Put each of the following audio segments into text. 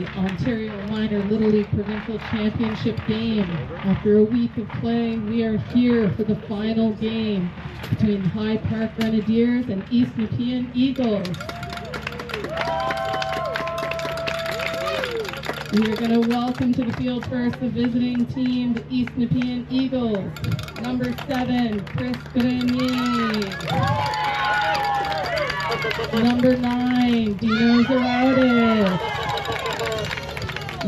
the Ontario Minor Little League Provincial Championship game. After a week of play, we are here for the final game between High Park Grenadiers and East Nepean Eagles. We are going to welcome to the field first the visiting team, the East Nepean Eagles. Number 7, Chris Grenadiers. Number 9, Dino Zaraudis.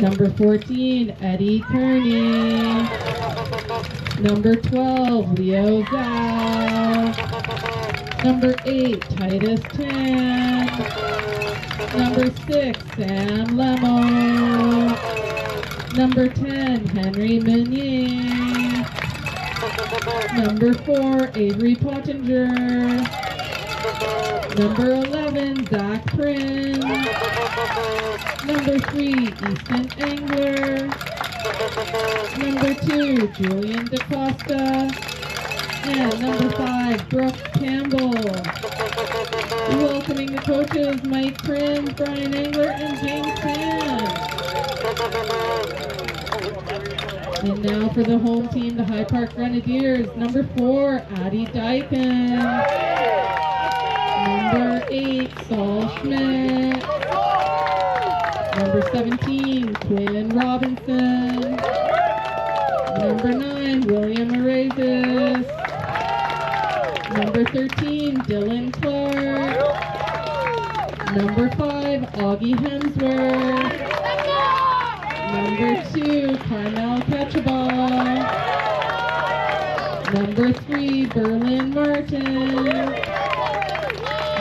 Number 14, Eddie Kearney. Number 12, Leo Zhao. Number 8, Titus Tan. Number 6, Sam Lemo. Number 10, Henry Meunier. Number 4, Avery Pottinger. Number 11, Zach Prin. Number 3, Easton Engler. Number 2, Julian DaCosta. And number 5, Brooke Campbell. Welcoming the coaches, Mike Prin, Brian Engler, and James Pan. And now for the home team, the High Park Grenadiers. Number 4, Addie Dyken. Number 8, Saul Schmidt. Number 17, Quinn Robinson. Number 9, William Arazis. Number 13, Dylan Clark. Number 5, Augie Hemsworth. Number 2, Carmel Ketchabah. Number 3, Berlin Martin.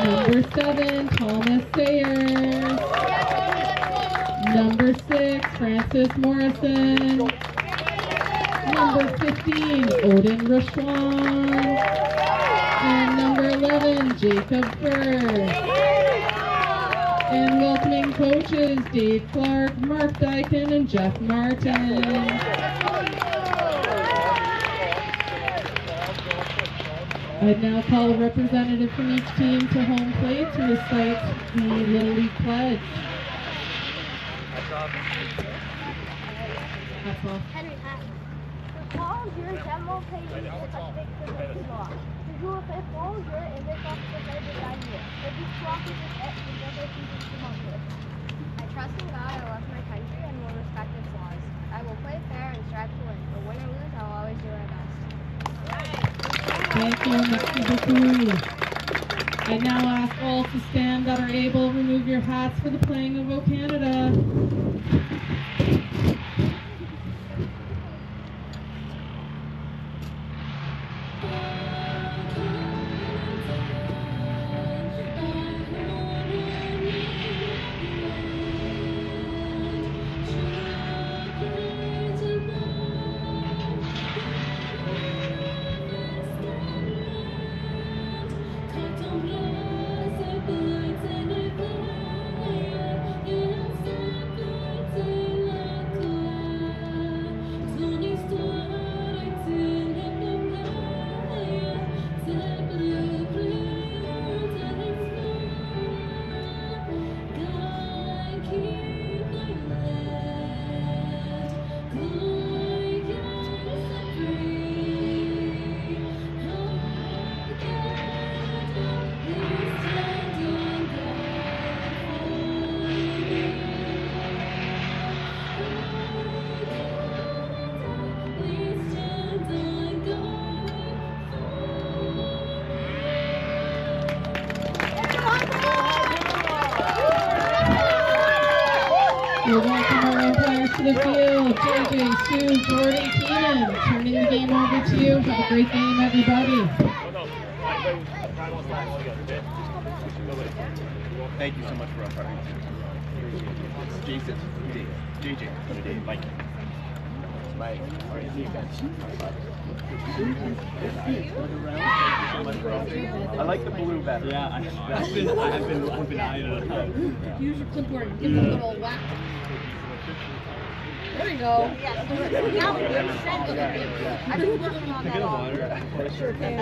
Number 7, Thomas Sayers. Number 6, Francis Morrison. Number 15, Odin Rashwan. And number 11, Jacob First. And welcoming coaches, Dave Clark, Mark Dyken, and Jeff Martin. I'd now call a representative from each team to home plate to recite the Little League pledge. That's all. Henry Hatton. Recall your demo page is a big Provincial law. To do a fifth goal, you're in this office of labor down here. But these clocks is at the other seasons to month with. I trust in God, I love my country, and will respect its laws. I will play fair and strive to win, but win or lose, I will always do my best. Thank you, Mr. Baku. I now ask all to stand that are able, remove your hats for the playing of O Canada. We'll welcome our own players to the field. JJ, Sue, Jordan, Keenan, turning the game over to you. Have a great game, everybody. Thank you so much for our partner. Jason, JJ, Mike. Mike, all right, see you guys. I like the blue better. Yeah, I've been eyeing it up. Use your clipboard and give it a little whack. There you go. Now we can send it. I'm just working on that all. Sure can.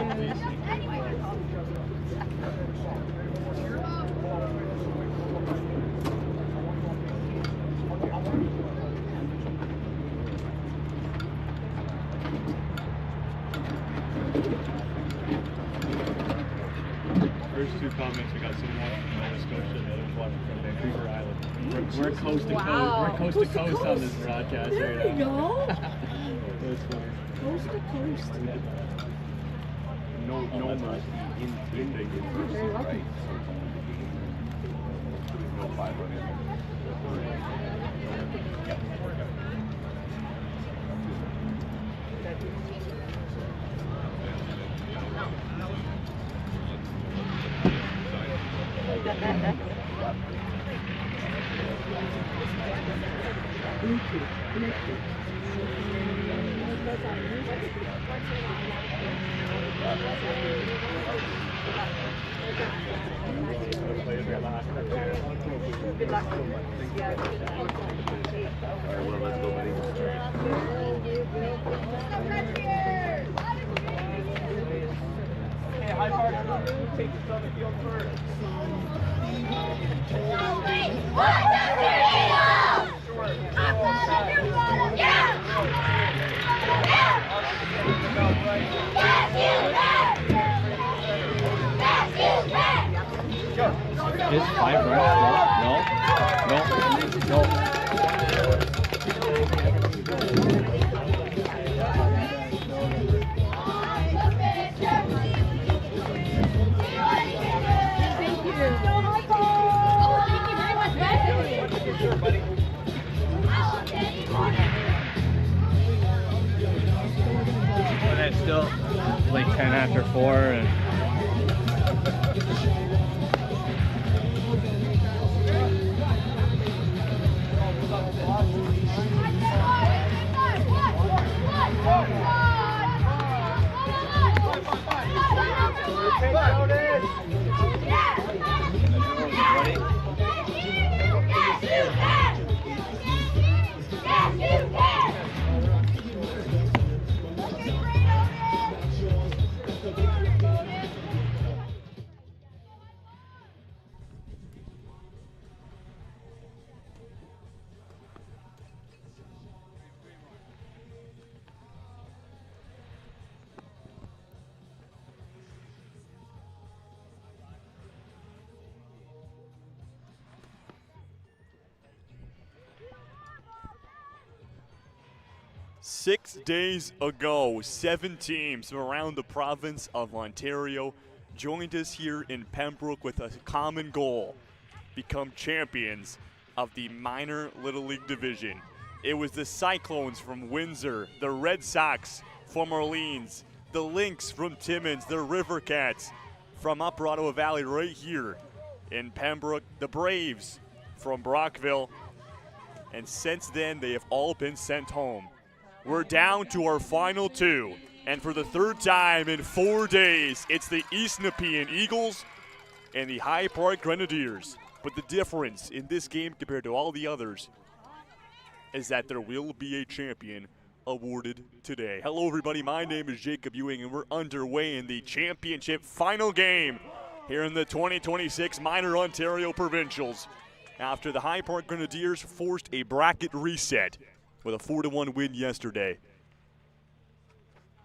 comments. We got someone watching from Nova Scotia and the others watching from Vancouver Island. We're coast to coast. Wow. We're coast to coast on this broadcast There right we now. go. That's funny. Coast to coast. No mercy in Very lucky. right? So there's no 5 on it. Yep. Good luck. Hey, High Park, take this on the field first. Is 5 right? No. But it's still like 10 after 4 and Six days ago, 7 teams from around the province of Ontario joined us here in Pembroke with a common goal: become champions of the minor Little League division. It was the Cyclones from Windsor, the Red Sox from Orleans, the Lynx from Timmins, the River Cats from Upper Ottawa Valley right here in Pembroke, the Braves from Brockville, and since then they have all been sent home. We're down to our final 2, and for the 3rd time in 4 days, it's the East Nepean Eagles and the High Park Grenadiers. But the difference in this game compared to all the others is that there will be a champion awarded today. Hello everybody, my name is Jacob Ewing, and we're underway in the championship final game here in the 2026 Minor Ontario Provincials after the High Park Grenadiers forced a bracket reset with a 4-1 win yesterday.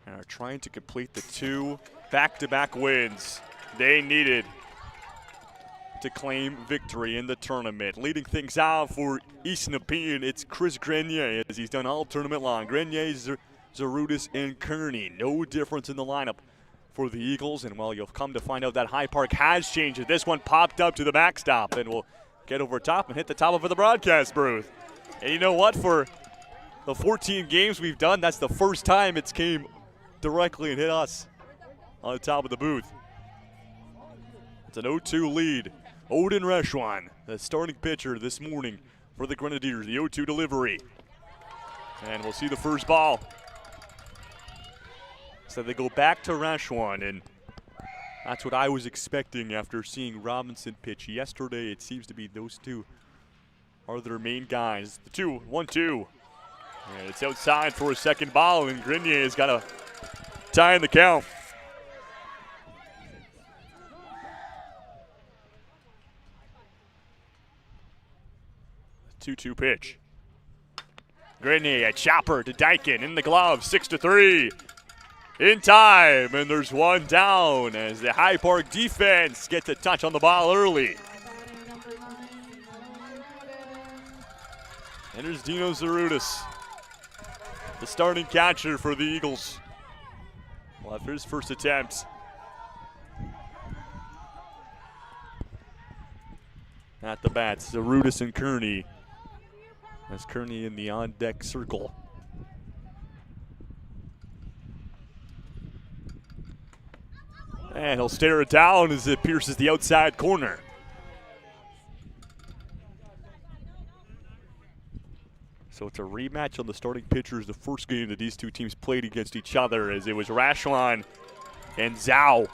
And are trying to complete the 2 back-to-back wins they needed to claim victory in the tournament. Leading things out for East Nepean, it's Chris Grenier, as he's done all tournament long. Grenier, Zarudis, and Kearney. No difference in the lineup for the Eagles, and well, you'll come to find out that High Park has changed it. This one popped up to the backstop, and we'll get over top and hit the top of the broadcast booth. And you know what? For the 14 games we've done, that's the first time it's came directly and hit us on the top of the booth. It's an 0-2 lead. Odin Reshwan, the starting pitcher this morning for the Grenadiers, the 0-2 delivery. And we'll see the first ball. So they go back to Reshwan, and that's what I was expecting after seeing Robinson pitch yesterday. It seems to be those two are their main guys. The 1-2. And it's outside for a second ball, and Grenier has got a tie in the count. 2-2 pitch. Grenier, a chopper to Dyken in the glove, 6-3. in time, and there's one down as the High Park defense gets a touch on the ball early. And there's Dino Zarudis, the starting catcher for the Eagles. Well, after his first attempt. At the bats, Zarudis and Kearney. That's Kearney in the on-deck circle. And he'll stare it down as it pierces the outside corner. So it's a rematch on the starting pitchers, the first game that these two teams played against each other, as it was Rashwan and Zhao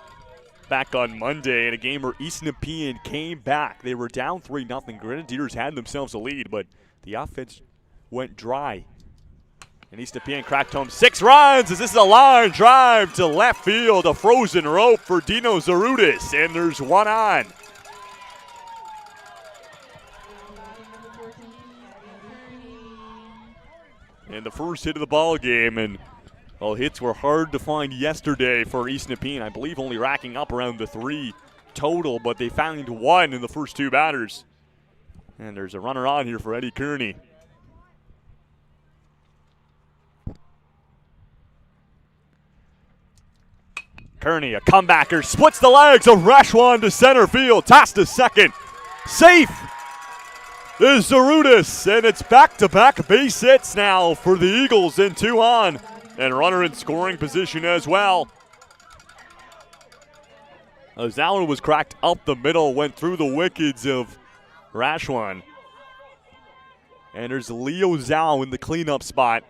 back on Monday in a game where East Nepean came back. They were down 3-0. Grenadiers had themselves a lead, but the offense went dry. And East Nepean cracked home 6 runs as this is a line drive to left field, a frozen rope for Dino Zarudis, and there's one on. And the first hit of the ball game, and well, hits were hard to find yesterday for East Nepean. I believe only racking up around the 3 total, but they found 1 in the first 2 batters. And there's a runner on here for Eddie Kearney. Kearney, a comebacker, splits the legs of Rashwan to center field, toss to second. Safe is Zarudis, and it's back-to-back base hits now for the Eagles in 2 on, and runner in scoring position as well. As that one was cracked up the middle, went through the wickets of Rashwan. And there's Leo Zhao in the cleanup spot,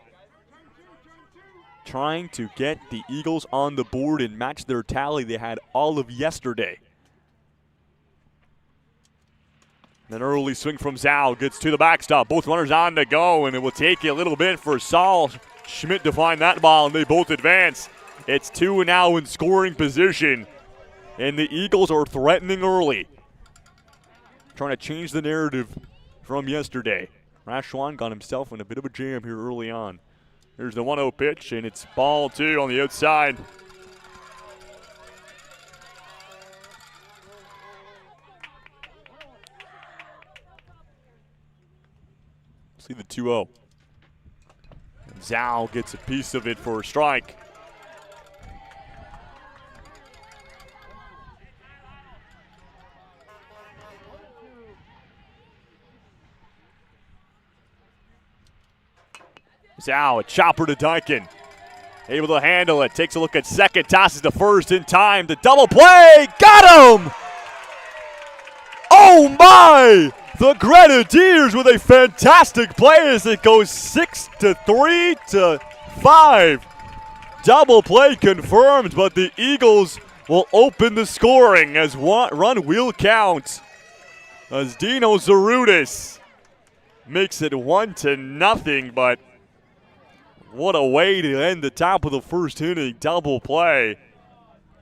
trying to get the Eagles on the board and match their tally they had all of yesterday. An early swing from Zhao gets to the backstop. Both runners on to go, and it will take a little bit for Saul Schmidt to find that ball, and they both advance. It's 2 now in scoring position, and the Eagles are threatening early, trying to change the narrative from yesterday. Rashwan got himself in a bit of a jam here early on. There's the 1-0 pitch, and it's ball 2 on the outside. See the 2-0. Zhao gets a piece of it for a strike. Zhao, a chopper to Duncan. Able to handle it. Takes a look at second. Tosses to first in time. The double play. Got him! Oh my! The Grenadiers with a fantastic play as it goes 6-3 to 5. Double play confirmed, but the Eagles will open the scoring as run will count. As Dino Zarudis makes it 1-0, but what a way to end the top of the first inning. Double play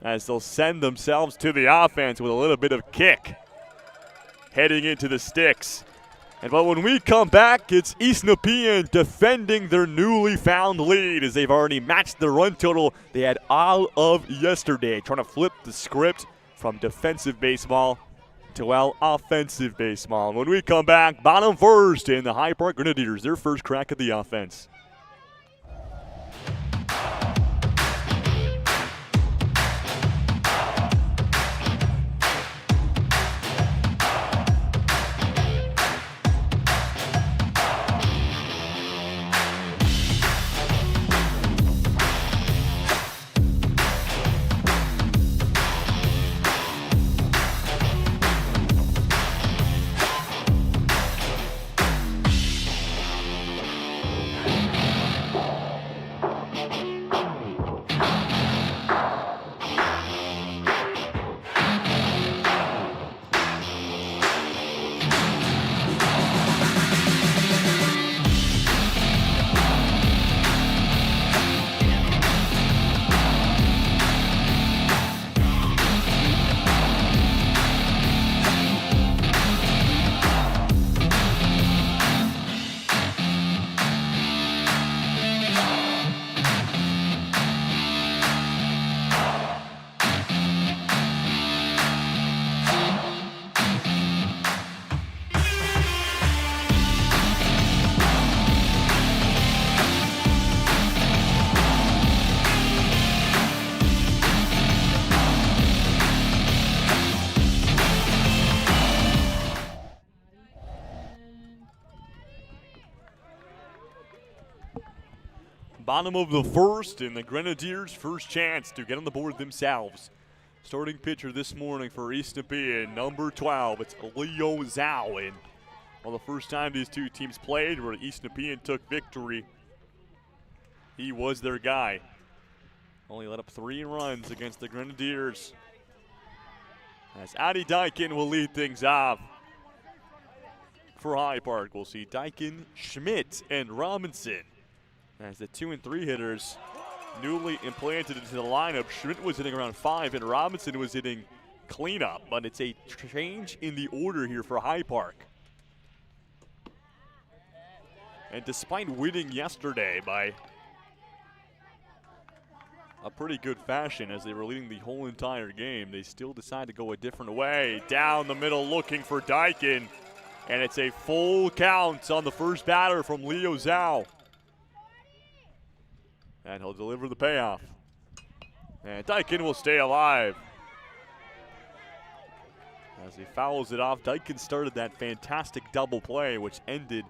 as they'll send themselves to the offense with a little bit of kick heading into the sticks. But when we come back, it's East Nepean defending their newly found lead as they've already matched the run total they had all of yesterday, trying to flip the script from defensive baseball to, well, offensive baseball. And when we come back, bottom first in the High Park Grenadiers, their first crack at the offense. Bottom of the first, and the Grenadiers' first chance to get on the board themselves. Starting pitcher this morning for East Nepean, number 12, it's Leo Zhao. And the first time these two teams played where East Nepean took victory, he was their guy. Only let up 3 runs against the Grenadiers. As Adi Dyken will lead things off. For High Park, we'll see Dyken, Schmidt, and Robinson as the 2 and 3 hitters newly implanted into the lineup. Schmidt was hitting around 5 and Robinson was hitting cleanup, but it's a change in the order here for High Park. And despite winning yesterday by a pretty good fashion as they were leading the whole entire game, they still decide to go a different way. Down the middle looking for Dyken, and it's a full count on the first batter from Leo Zhao. And he'll deliver the payoff. And Dyken will stay alive. As he fouls it off, Dyken started that fantastic double play, which ended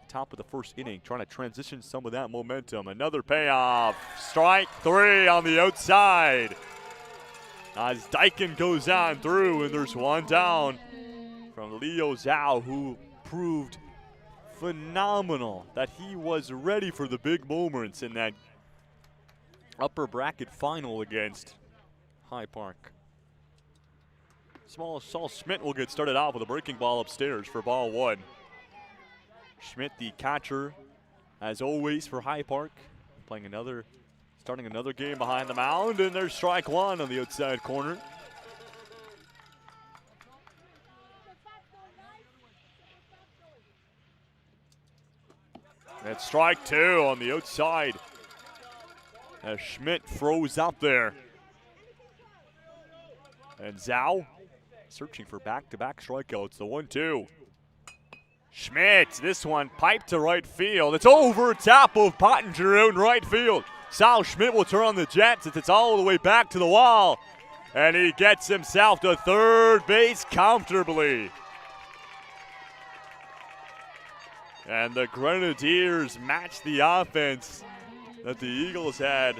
top of the first inning, trying to transition some of that momentum. Another payoff. Strike 3 on the outside. As Dyken goes on through, and there's one down from Leo Zhao, who proved phenomenal that he was ready for the big moments in that upper bracket final against High Park. Saul Schmidt will get started off with a breaking ball upstairs for ball 1. Schmidt, the catcher, as always for High Park, starting another game behind the mound, and there's strike 1 on the outside corner. That's strike 2 on the outside as Schmidt throws out there. And Zhao searching for back-to-back strikeouts, the 1-2. Schmidt, this one piped to right field. It's over top of Pottinger out in right field. Sal Schmidt will turn on the Jets. It's all the way back to the wall. And he gets himself to third base comfortably. And the Grenadiers match the offense that the Eagles had.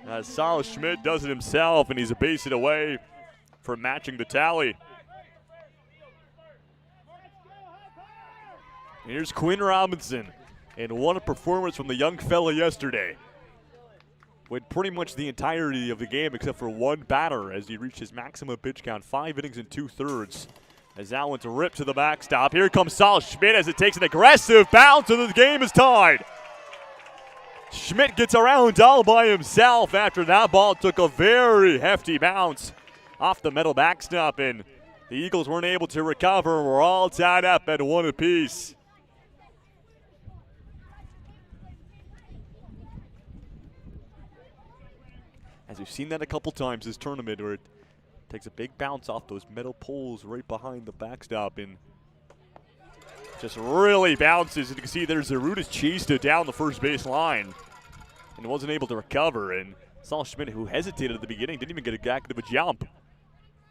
As Sal Schmidt does it himself, and he's a base hit away from matching the tally. Here's Quinn Robinson, and what a performance from the young fella yesterday. Went pretty much the entirety of the game except for one batter as he reached his maximum pitch count, 5 innings and 2/3. As that one's ripped to the backstop. Here comes Sal Schmidt as it takes an aggressive bounce, and the game is tied. Schmidt gets around all by himself after that ball took a very hefty bounce off the metal backstop, and the Eagles weren't able to recover. We're all tied up at 1 apiece. As we've seen that a couple times this tournament, where it takes a big bounce off those metal poles right behind the backstop and just really bounces. And you can see there's Arudis chased it down the first base line and wasn't able to recover. And Saul Schmidt, who hesitated at the beginning, didn't even get a active jump.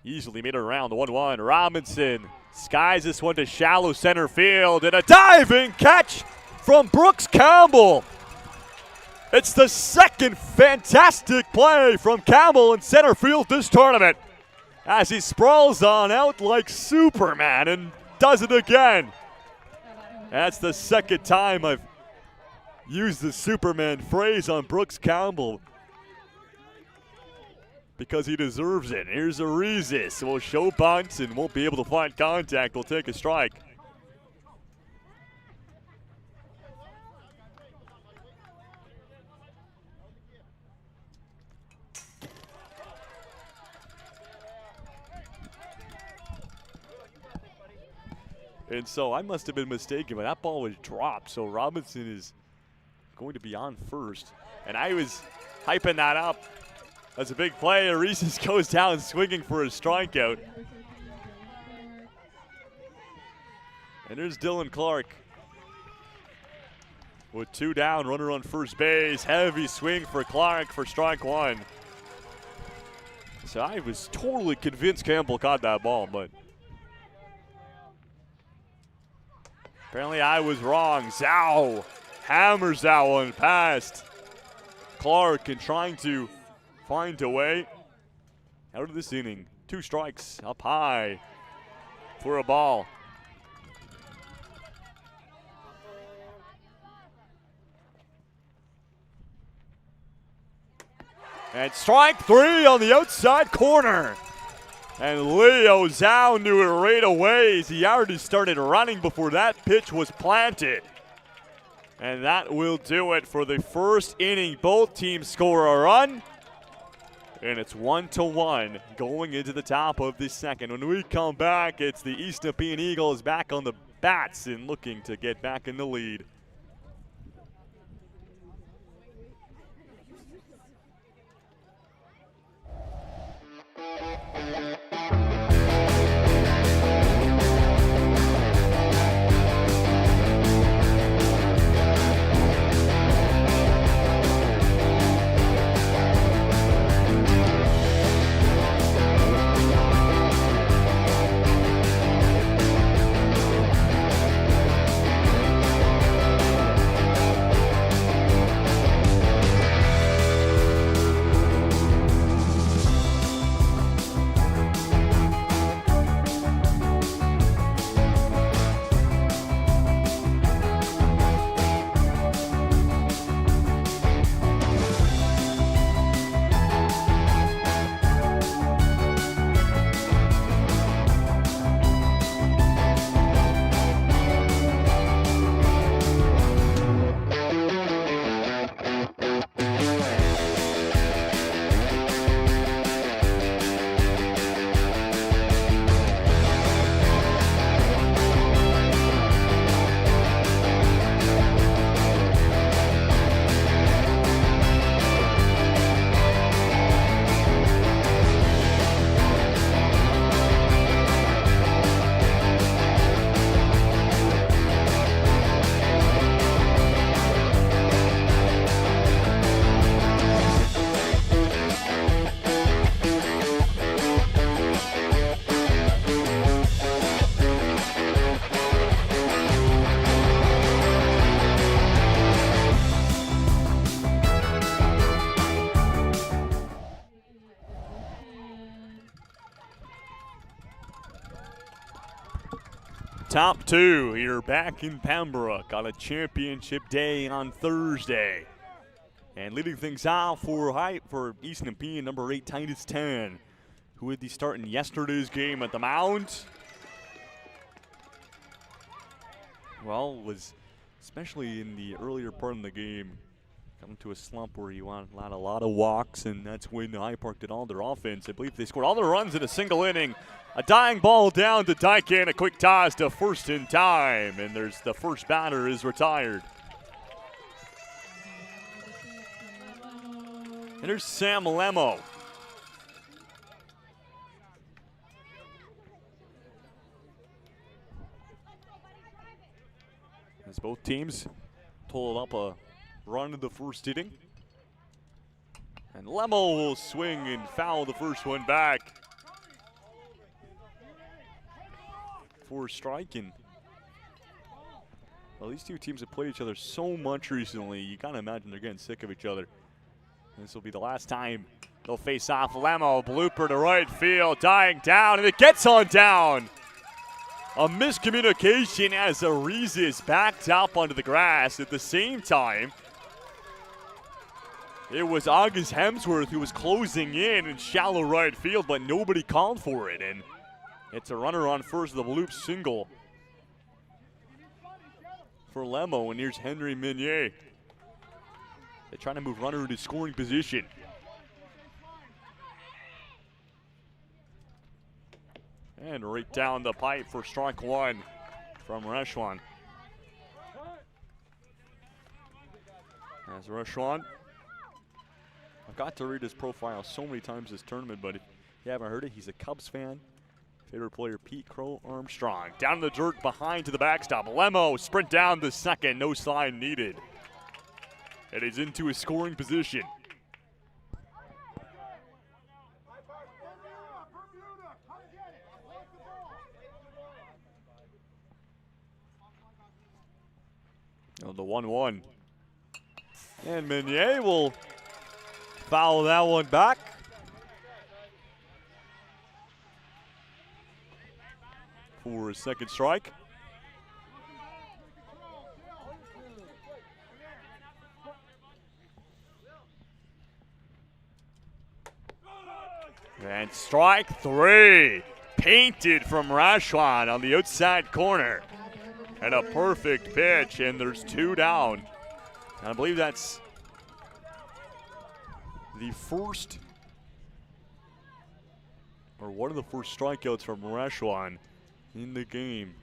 Easily made it around the 1-1. Robinson skies this one to shallow center field, and a diving catch from Brooks Campbell. It's the second fantastic play from Campbell in center field this tournament, as he sprawls on out like Superman and does it again. That's the second time I've used the Superman phrase on Brooks Campbell, because he deserves it. Here's Arizis. Will show bunt and won't be able to find contact. Will take a strike. And so I must have been mistaken, but that ball was dropped. So Robinson is going to be on first. And I was hyping that up as a big play. Arizis goes down swinging for a strikeout. And there's Dylan Clark with 2 down, runner on first base. Heavy swing for Clark for strike 1. So I was totally convinced Campbell caught that ball, but apparently I was wrong. Zhao hammers that one past Clark and trying to find a way out of this inning. 2 strikes up high for a ball. And strike 3 on the outside corner. And Leo Zhao knew it right away as he already started running before that pitch was planted. And that will do it for the first inning. Both teams score a run. And it's 1-1 going into the top of the second. When we come back, it's the East Nepean Eagles back on the bats and looking to get back in the lead. Top 2 here back in Pembroke on a championship day on Thursday. And leading things off for East Nepean, number 8, Titus 10, who would be starting yesterday's game at the mound. Well, was especially in the earlier part of the game, coming to a slump where you want a lot of walks, and that's when High Park did all their offense. I believe they scored all their runs in a single inning. A dying ball down to Dykin, a quick toss to first in time, and there's the first batter is retired. And there's Sam Lemo. As both teams total up a run in the first inning. And Lemo will swing and foul the first one back for a strike. And well, these two teams have played each other so much recently, you gotta imagine they're getting sick of each other. This will be the last time they'll face off. Lemo, blooper to right field, dying down, and it gets on down. A miscommunication as Arises backed up onto the grass. At the same time, it was August Hemsworth who was closing in shallow right field, but nobody called for it. And it's a runner on first, the bloop single for Lemo, and here's Henry Meunier. They're trying to move runner into scoring position. And right down the pipe for strike one from Reshwan. As Reshwan, I've got to read his profile so many times this tournament, but if you haven't heard it, he's a Cubs fan. Favorite player, Pete Crow Armstrong. Down in the dirt behind to the backstop. Lemo, sprint down the second, no slide needed. And he's into his scoring position. Oh, the 1-1. And Meunier will foul that one back. For a second strike. And strike 3. Painted from Rashwan on the outside corner. And a perfect pitch, and there's 2 down. And I believe that's the first, or one of the first strikeouts from Rashwan in the game.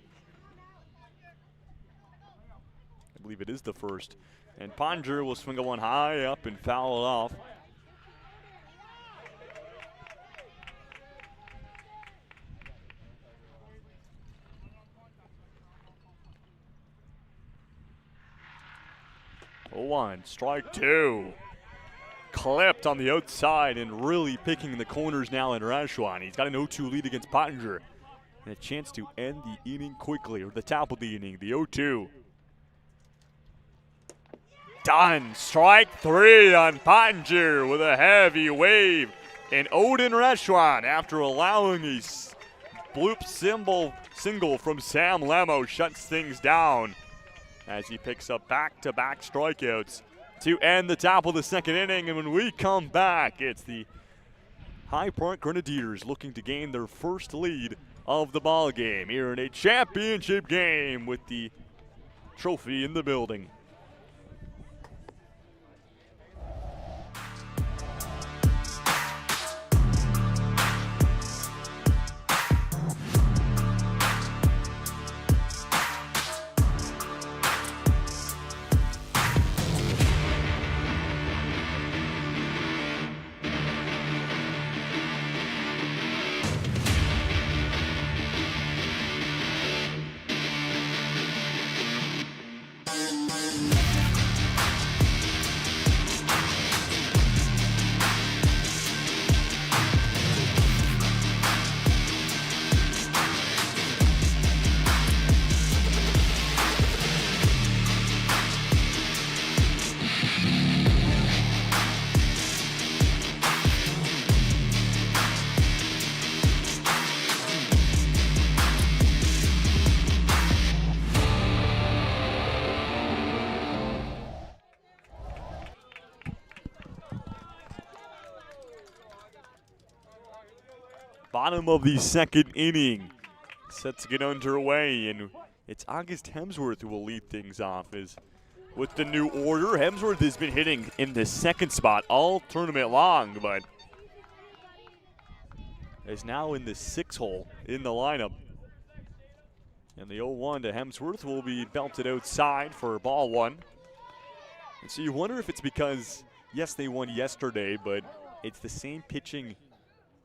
I believe it is the first. And Ponger will swing a one high up and foul it off. One, strike 2. Clipped on the outside and really picking the corners now in Rashwan. He's got an 0-2 lead against Pottinger. And a chance to end the inning quickly, or the top of the inning, the 0-2. Done. Strike 3 on Pottinger with a heavy wave. And Odin Rashwan, after allowing a bloop single from Sam Lemo, shuts things down as he picks up back-to-back strikeouts to end the top of the second inning. And when we come back, it's the High Park Grenadiers looking to gain their first lead of the ball game here in a championship game with the trophy in the building. Bottom of the second inning, set to get underway, and it's August Hemsworth who will lead things off. As with the new order, Hemsworth has been hitting in the second spot all tournament long, but is now in the 6 hole in the lineup. And the 0-1 to Hemsworth will be belted outside for ball 1. And so you wonder if it's because, yes, they won yesterday, but it's the same pitching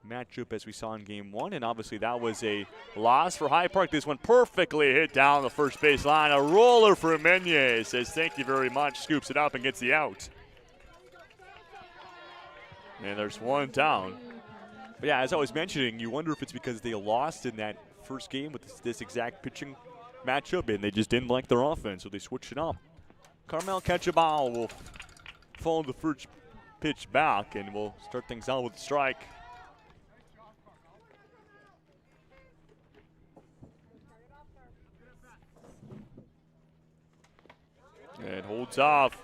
matchup as we saw in game 1, and obviously that was a loss for High Park. This one perfectly hit down the first base line. A roller for Meunier, says thank you very much, scoops it up and gets the out. And there's 1 down. But yeah, as I was mentioning, you wonder if it's because they lost in that first game with this exact pitching matchup and they just didn't like their offense, so they switched it up. Carmel Ketchabal will follow the first pitch back, and we'll start things out with a strike. And holds off.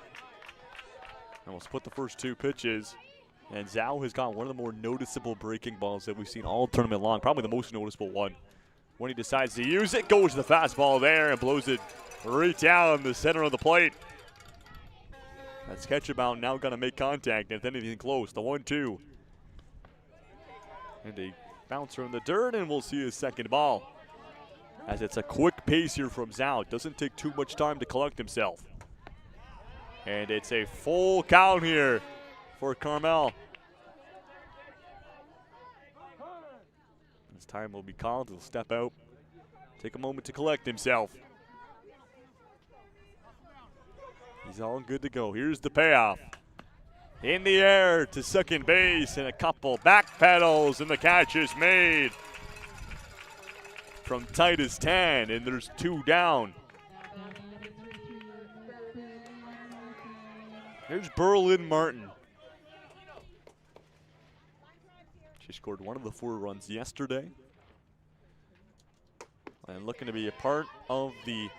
And we'll split the first 2 pitches. And Zhao has got one of the more noticeable breaking balls that we've seen all tournament long, probably the most noticeable one. When he decides to use it, goes to the fastball there and blows it right down the center of the plate. That's Ketchabal now going to make contact, and if anything close, the 1-2. And a bouncer in the dirt, and we'll see his second ball. As it's a quick pace here from Zhao. It doesn't take too much time to collect himself. And it's a full count here for Carmel. This time will be called. He'll step out, take a moment to collect himself. He's all good to go. Here's the payoff. In the air to second base, and a couple back pedals, and the catch is made from Titus Tan, and there's 2 down. Here's Berlin Martin. scored one of the 4 runs yesterday. And looking to be a part of the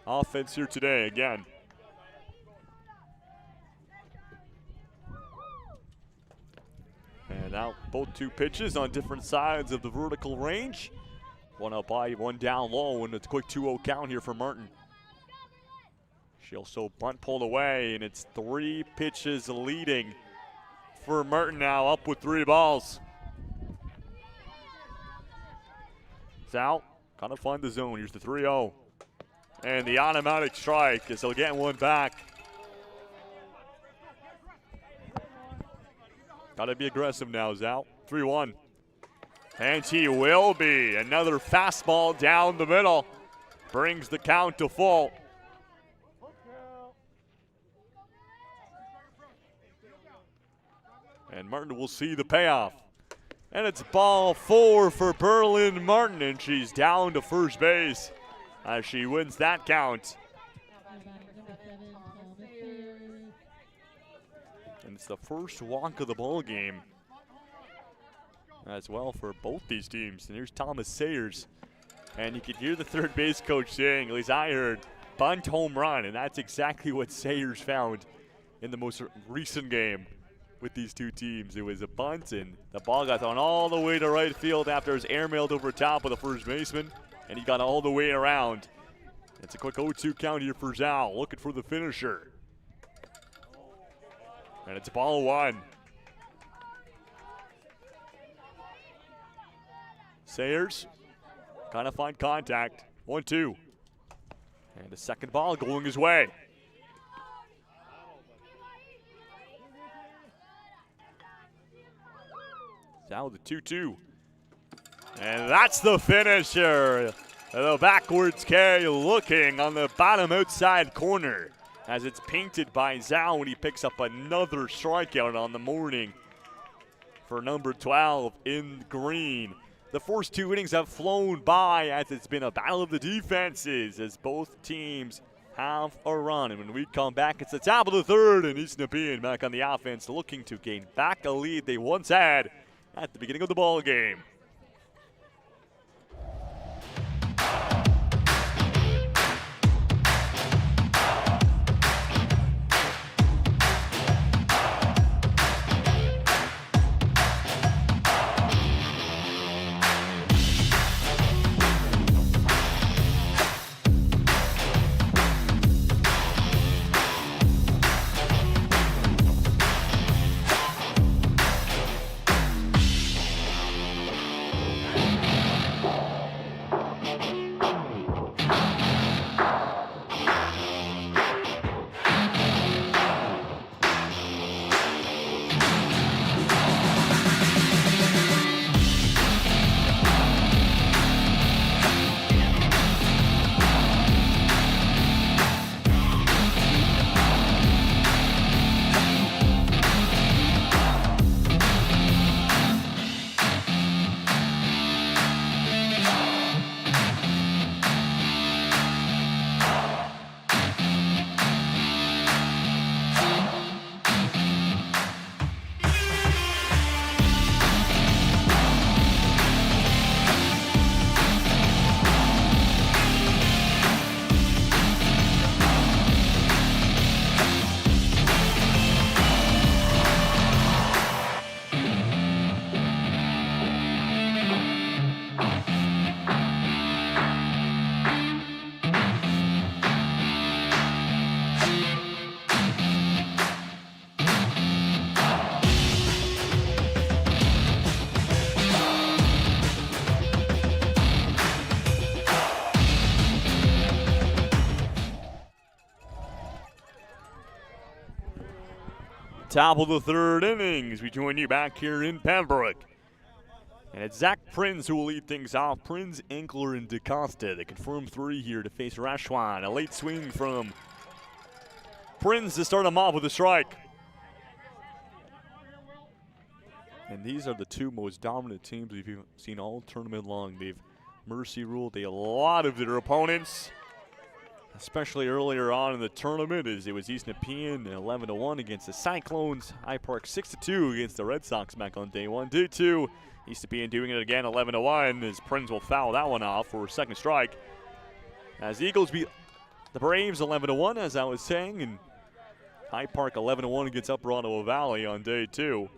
offense here today again. And now both 2 pitches on different sides of the vertical range. One up high, one down low, and it's a quick 2-0 count here for Martin. She'll also bunt pulled away, and it's 3 pitches leading for Martin now, up with 3 balls. It's out, kind of find the zone. Here's the 3-0. And the automatic strike as they'll get one back. Gotta be aggressive now, Zal. 3-1. And he will be. Another fastball down the middle. Brings the count to full. And Martin will see the payoff. And it's ball 4 for Berlin Martin, and she's down to first base as she wins that count. And it's the first walk of the ball game as well for both these teams. And here's Thomas Sayers. And you can hear the third base coach saying, at least I heard, bunt home run. And that's exactly what Sayers found in the most recent game with these 2 teams. It was a bunt, and the ball got thrown all the way to right field after it was airmailed over top of the first baseman. And he got all the way around. It's a quick 0-2 count here for Zal, looking for the finisher. And it's ball 1. Sayers kind of find contact. 1-2. And the second ball going his way. Now the 2-2. And that's the finisher. The backwards carry looking on the bottom outside corner as it's painted by Zhao when he picks up another strikeout on the morning for number 12 in green. The first 2 innings have flown by as it's been a battle of the defenses as both teams have a run. And when we come back, it's the top of the 3rd, and East Nepean back on the offense looking to gain back a lead they once had at the beginning of the ball game. Top of the 3rd innings, we join you back here in Pembroke. And it's Zach Prinz who will lead things off. Prinz, Enkler, and DaCosta. They confirm 3 here to face Rashwan. A late swing from Prinz to start him off with a strike. And these are the 2 most dominant teams we've seen all tournament long. They've mercy ruled a lot of their opponents. especially earlier on in the tournament, as it was East Nepean 11-1 against the Cyclones. High Park 6-2 against the Red Sox back on day one. Day two, East Nepean doing it again 11-1 as Prinz will foul that one off for a second strike. As Eagles beat the Braves 11-1, as I was saying, and High Park 11-1 against Upper Ottawa Valley on day two.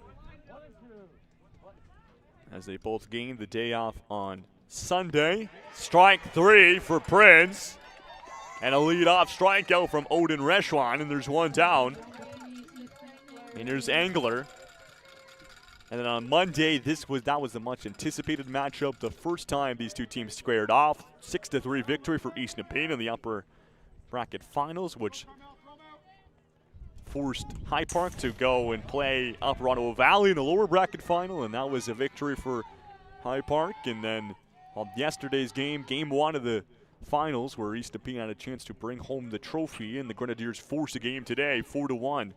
As they both gained the day off on Sunday. Strike three for Prinz. And a lead-off strikeout from Odin Reshwan, and there's one down. And there's Angler. And then on Monday, that was the much-anticipated matchup. The first time these two teams squared off. 6-3 victory for East Nepean in the upper bracket finals, which forced High Park to go and play Upper Ottawa Valley in the lower bracket final, and that was a victory for High Park. And then on yesterday's game, game one of the finals, where East Nepean had a chance to bring home the trophy, and the Grenadiers forced a game today, 4-1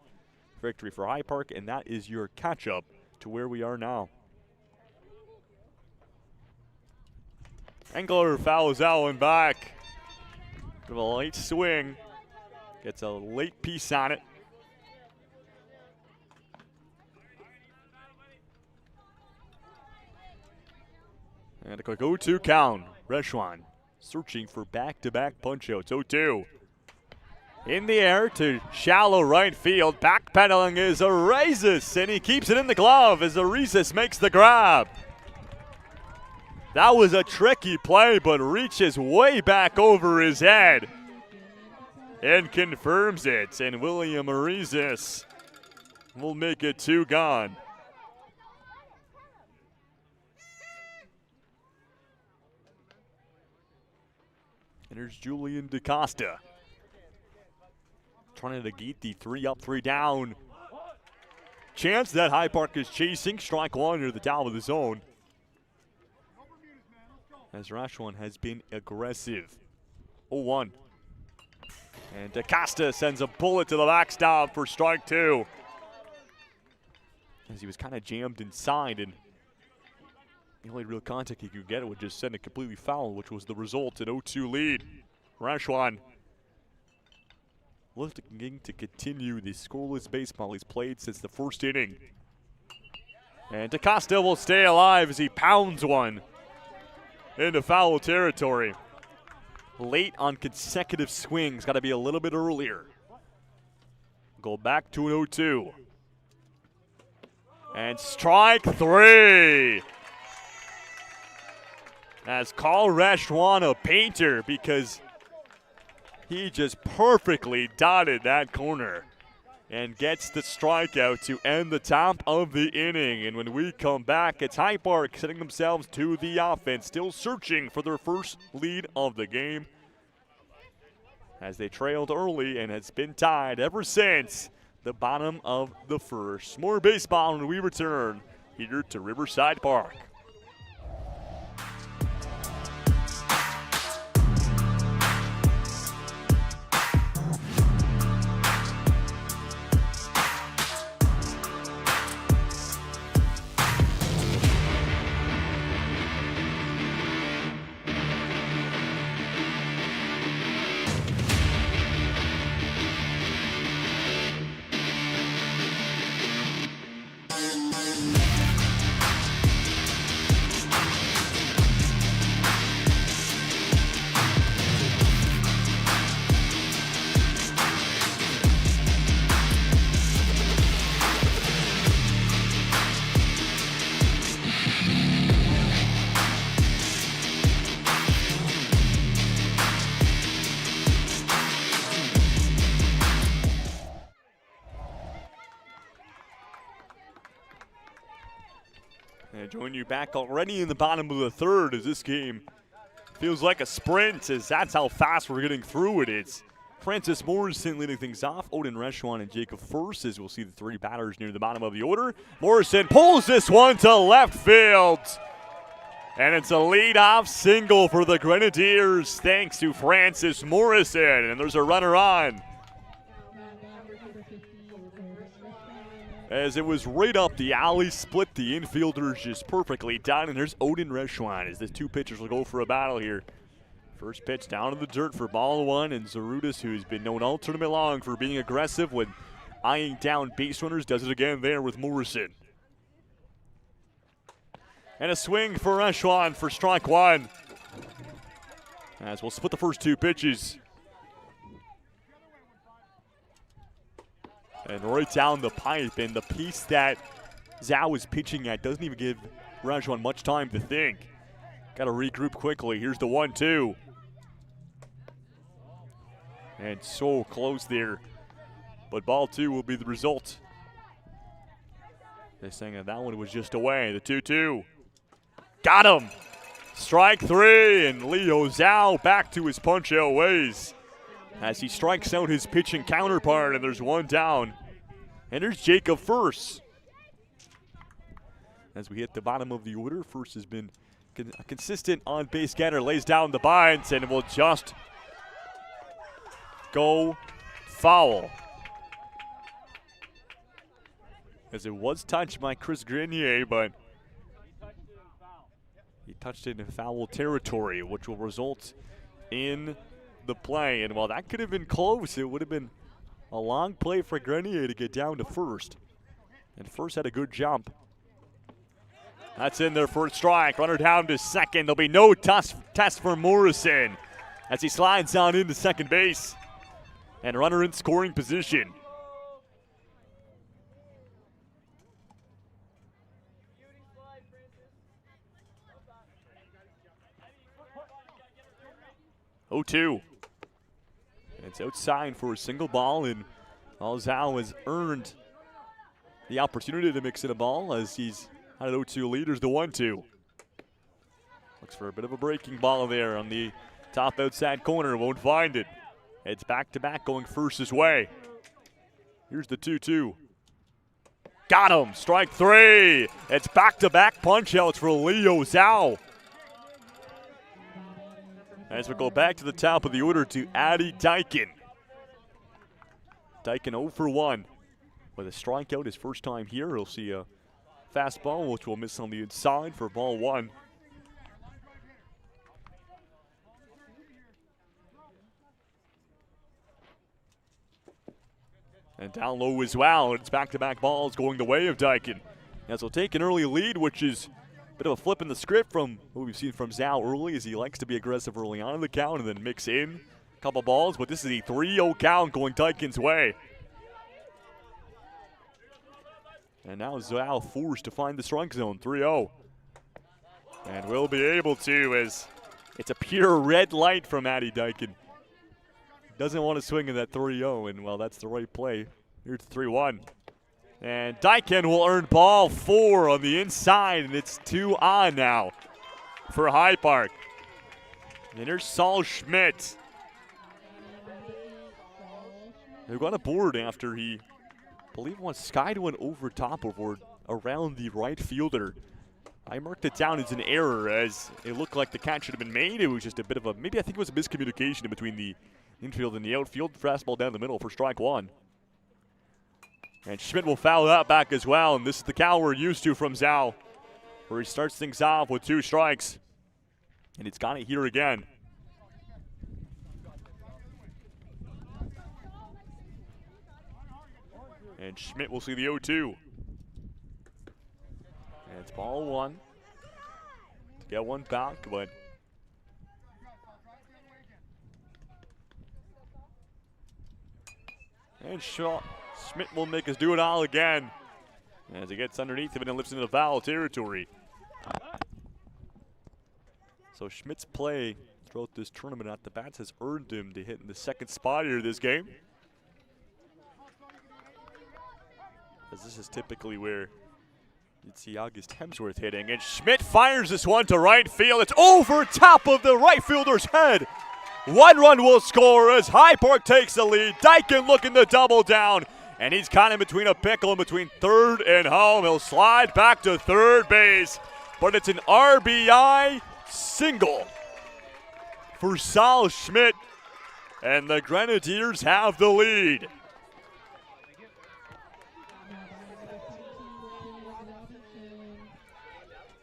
victory for High Park, and that is your catch-up to where we are now. Engler fouls that one back. With a late swing, gets a late piece on it. And a quick 0-2 count. Reshwan searching for back-to-back punch-outs. 0-2. In the air to shallow right field. Backpedaling is Arizes, and he keeps it in the glove as Arizes makes the grab. That was a tricky play, but reaches way back over his head and confirms it. And William Arizes will make it 2 gone. And there's Julian DaCosta trying to negate the 3-up, 3-down chance that High Park is chasing. Strike one near the top of the zone, as Rashwan has been aggressive. 0-1. And DaCosta sends a bullet to the backstop for strike two, as he was kind of jammed inside, and the only real contact he could get would just send it completely foul, which was the result, an 0-2 lead. Rashwan looking to continue the scoreless baseball he's played since the first inning. And DaCosta will stay alive as he pounds one into foul territory. Late on consecutive swings, got to be a little bit earlier. Go back to an 0-2. And strike three. As call Reshwan a painter, because he just perfectly dotted that corner and gets the strikeout to end the top of the inning. And when we come back, it's High Park setting themselves to the offense, still searching for their first lead of the game, as they trailed early and has been tied ever since the bottom of the first. More baseball when we return here to Riverside Park. And join you back already in the bottom of the third, as this game feels like a sprint, as that's how fast we're getting through it. It's Francis Morrison leading things off, Odin Reshwan and Jacob first, as we'll see the three batters near the bottom of the order. Morrison pulls this one to left field, and it's a leadoff single for the Grenadiers thanks to Francis Morrison, and there's a runner on. As it was right up the alley, split the infielders just perfectly down, and there's Odin Reshwan as the two pitchers will go for a battle here First pitch down to the dirt for ball one, and Zarutis, who's been known all tournament long for being aggressive when eyeing down base runners, does it again there with Morrison. And a swing for Eshwan for strike one. As we'll split the first two pitches. And right down the pipe, and the piece that Zhao is pitching at doesn't even give Eshwan much time to think. Got to regroup quickly. Here's the 1-2. And so close there. But ball two will be the result. They're saying that one was just away. The 2-2. Got him. Strike three, and Leo Zhao back to his punch-out ways as he strikes out his pitching counterpart, and there's one down. And there's Jacob First. As we hit the bottom of the order, First has been a consistent on-base getter, lays down the binds, and will just go foul. As it was touched by Chris Grenier, but he touched it in foul territory, which will result in the play. And while that could have been close, it would have been a long play for Grenier to get down to first. And First had a good jump. That's in there for a strike. Runner down to second. There'll be no test for Morrison as he slides on into second base. And runner in scoring position. Oh, 2. It's outside for a single ball, and Zhao has earned the opportunity to mix in a ball as he's had an 0-2 lead. There's the 1-2. Looks for a bit of a breaking ball there on the top outside corner. Won't find it. It's back-to-back going First's way. Here's the 2-2. Got him. Strike three. It's back-to-back punch-outs for Leo Zhao. As we go back to the top of the order to Addy Dyken. Dyken 0 for 1 with a strikeout his first time here. He'll see a fastball, which will miss on the inside for ball one. And down low as well. It's back-to-back balls going the way of Dyken. As he'll take an early lead, which is a bit of a flip in the script from what we've seen from Zhao early, as he likes to be aggressive early on in the count and then mix in a couple balls. But this is a 3-0 count going Dyken's way. And now Zhao forced to find the strike zone, 3-0. And will be able to, as it's a pure red light from Addy Dyken. Doesn't want to swing in that 3-0, and well, that's the right play. Here's 3-1. And Dyken will earn ball 4 on the inside, and it's 2 on now for High Park. And there's Saul Schmidt. They got a board after he, I believe, skied one over top or around the right fielder. I marked it down as an error, as it looked like the catch should have been made. It was just a bit of a, maybe I think it was a miscommunication between the infield and the outfield. Fastball down the middle for strike one. And Schmidt will foul that back as well, and this is the count we're used to from Zhao, where he starts things off with 2 strikes. And it's got it here again. And Schmidt will see the 0-2. And it's ball 1. To get one back, but and Schmidt will make us do it all again as he gets underneath him and then lifts into the foul territory. So Schmidt's play throughout this tournament at the bats has earned him to hit in the second spot here this game. As this is typically where you'd see August Hemsworth hitting. And Schmidt fires this one to right field. It's over top of the right fielder's head. 1 run will score as High Park takes the lead. Dyken looking to double down. And he's kind of between a pickle in between third and home. He'll slide back to third base. But it's an RBI single for Saul Schmidt. And the Grenadiers have the lead.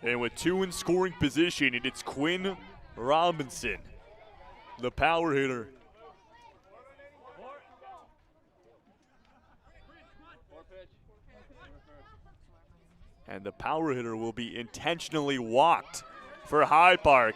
And with 2 in scoring position, it's Quinn Robinson. the power hitter. And the power hitter will be intentionally walked for High Park,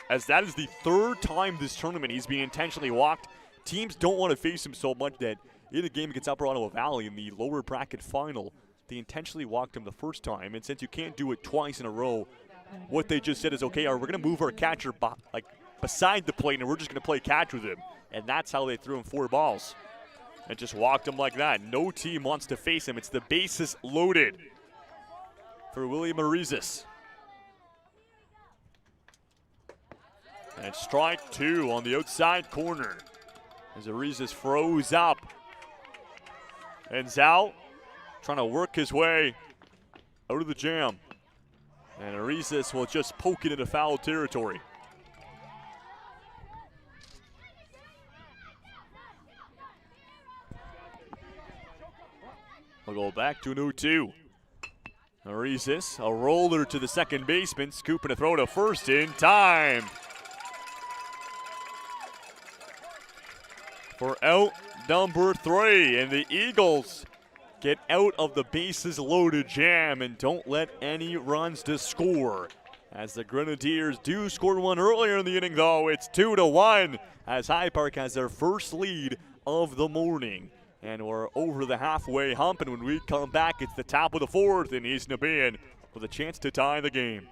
as that is the third time this tournament he's being intentionally walked. Teams don't want to face him so much that in a game against Upper Ottawa Valley in the lower bracket final, they intentionally walked him the first time. And since you can't do it twice in a row, what they just said is, okay, we're going to move our catcher beside the plate, and we're just going to play catch with him. And that's how they threw him 4 balls and just walked him like that. No team wants to face him. It's the bases loaded for William Arizis. And strike 2 on the outside corner as Arizis froze up. And Zhao trying to work his way out of the jam. And Arizis will just poke it into foul territory. We'll go back to an 0-2. Arizis, a roller to the second baseman, scooping a throw to first in time. For out number 3, and the Eagles get out of the bases loaded jam and don't let any runs to score. As the Grenadiers do score one earlier in the inning, though, it's 2-1 as High Park has their first lead of the morning. And we're over the halfway hump, and when we come back, it's the top of the 4th, and East Nepean with a chance to tie the game.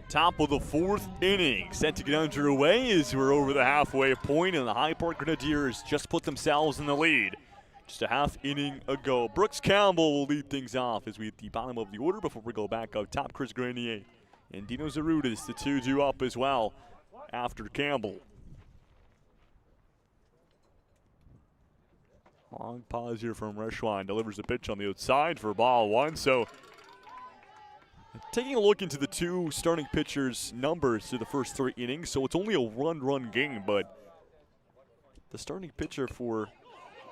Top of the 4th inning, set to get underway as we're over the halfway point, and the High Park Grenadiers just put themselves in the lead just a half inning ago. Brooks Campbell will lead things off as we at the bottom of the order before we go back up top. Chris Grenier and Dino Zarudis, the 2 up as well after Campbell. Long pause here from Reshwan. Delivers the pitch on the outside for ball one. So taking a look into the two starting pitchers' numbers through the first 3 innings. So it's only a one-run game, but the starting pitcher for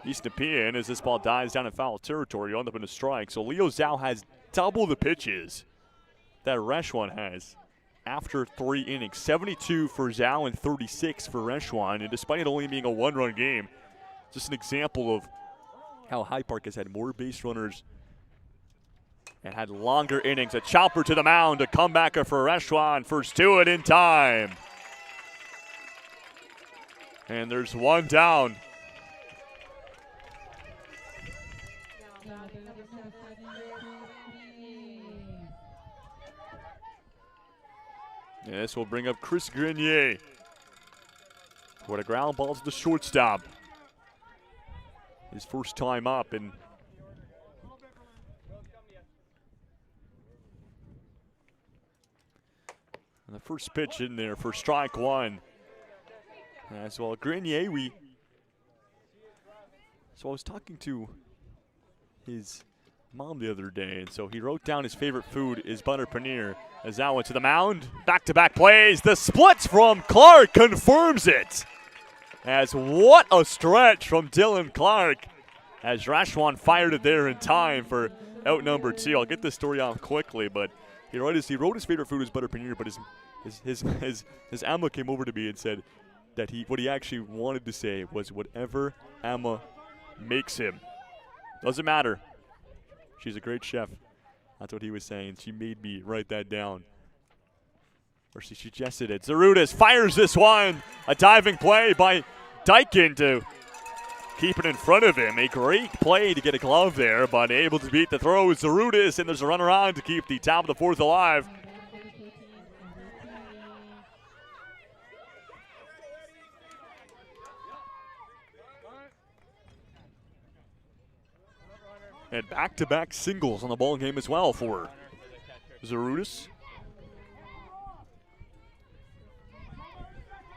East Nepean, as this ball dives down in foul territory, you'll end up in a strike. So Leo Zhao has double the pitches that Reshwan has after 3 innings. 72 for Zhao and 36 for Reshwan. And despite it only being a one-run game, just an example of how Hyde Park has had more base runners and had longer innings. A chopper to the mound, a comebacker for Reshwan. First to it in time. And there's one down. And this will bring up Chris Grenier. What a ground ball to the shortstop. His first time up, and the first pitch in there for strike one. As well, Grenier, so I was talking to his mom the other day, and so he wrote down his favorite food is butter paneer. As that went to the mound, back-to-back plays. The splits from Clark confirms it. As what a stretch from Dylan Clark, as Reshwan fired it there in time for out number 2. I'll get this story off quickly, but he wrote his favorite food is butter paneer, but his Emma came over to me and said that what he actually wanted to say was whatever Emma makes him. Doesn't matter. She's a great chef. That's what he was saying. She made me write that down. Or she suggested it. Zarutis fires this one. A diving play by Dykin to keep it in front of him. A great play to get a glove there, but able to beat the throw is Zarutis, and there's a runner on to keep the top of the 4th alive. And back-to-back singles on the ball game as well for Zarutis.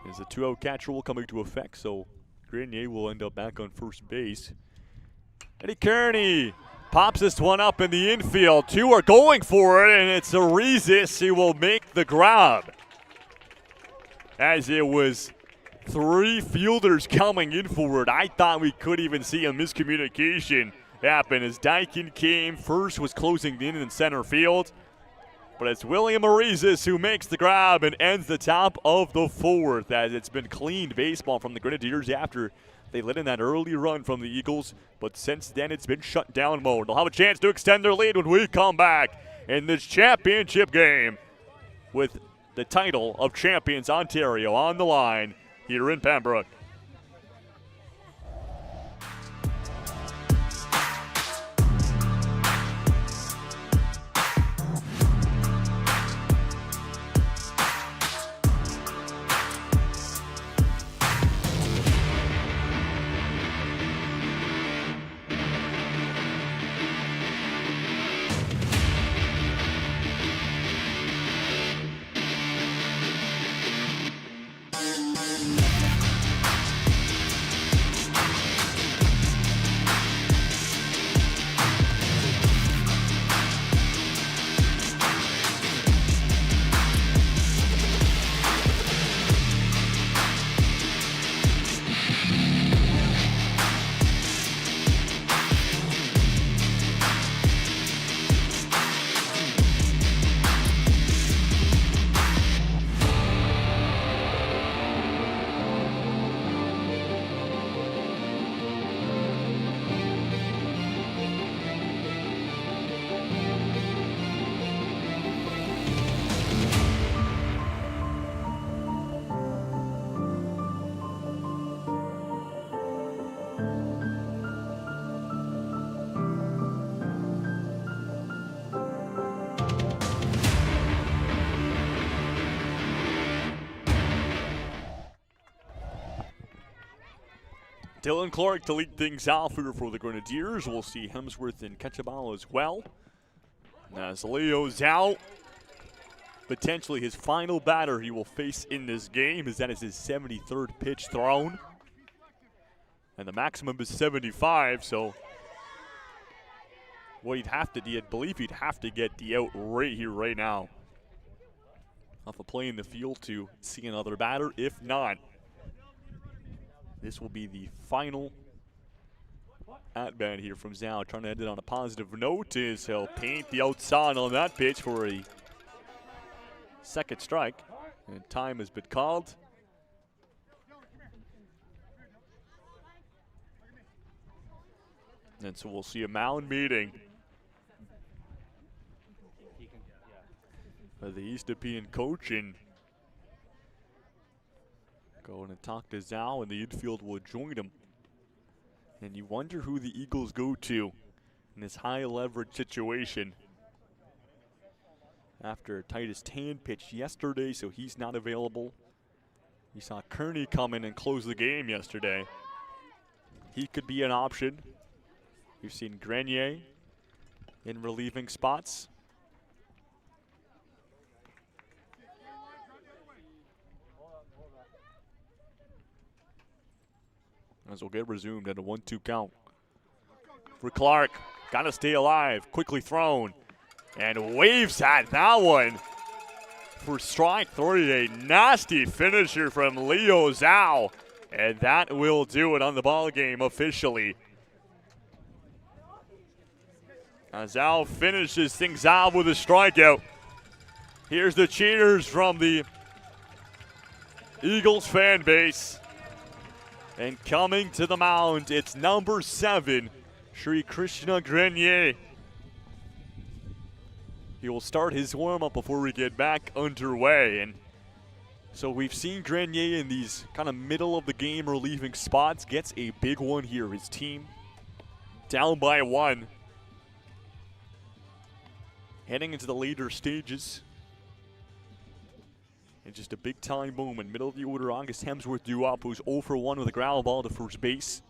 As the 2-out catch rule coming to effect, so Grenier will end up back on first base. Eddie Kearney pops this one up in the infield. 2 are going for it, and it's Arizis who will make the grab. As it was 3 fielders coming in forward. I thought we could even see a miscommunication happen as Dykin came first, was closing in center field. But it's William Arizis who makes the grab and ends the top of the 4th, as it's been clean baseball from the Grenadiers after they let in that early run from the Eagles. But since then, it's been shut down mode. They'll have a chance to extend their lead when we come back in this championship game with the title of Champions Ontario on the line here in Pembroke. Dylan Clark to lead things off here for the Grenadiers. We'll see Hemsworth and Ketchabal as well. As Leo's out, potentially his final batter he will face in this game, as that is his 73rd pitch thrown. And the maximum is 75, so what he'd have to do, I believe he'd have to get the out right here, right now. Off a play in the field to see another batter. If not, this will be the final at-bat here from Zhao. Trying to end it on a positive note is he'll paint the outside on that pitch for a second strike. And time has been called. And so we'll see a mound meeting. The East Nepean coach and going to talk to Zhao, and the infield will join him. And you wonder who the Eagles go to in this high leverage situation. After Titus Tan pitched yesterday, so he's not available. You saw Kearney come in and close the game yesterday. He could be an option. You've seen Grenier in relieving spots. As we'll get resumed at a 1-2 count. For Clark, gotta stay alive, quickly thrown. And waves at that one for strike three. A nasty finisher from Leo Zhao. And that will do it on the ball game officially. As Zhao finishes things out with a strikeout. Here's the cheers from the Eagles fan base. And coming to the mound, it's number 7, Sri Krishna Grenier. He will start his warm-up before we get back underway. And so we've seen Grenier in these kind of middle-of-the-game relieving spots. Gets a big one here. His team down by 1. Heading into the later stages. And just a big-time moment. Middle of the order, August Hemsworth due up, who's 0 for 1 with a ground ball to first base.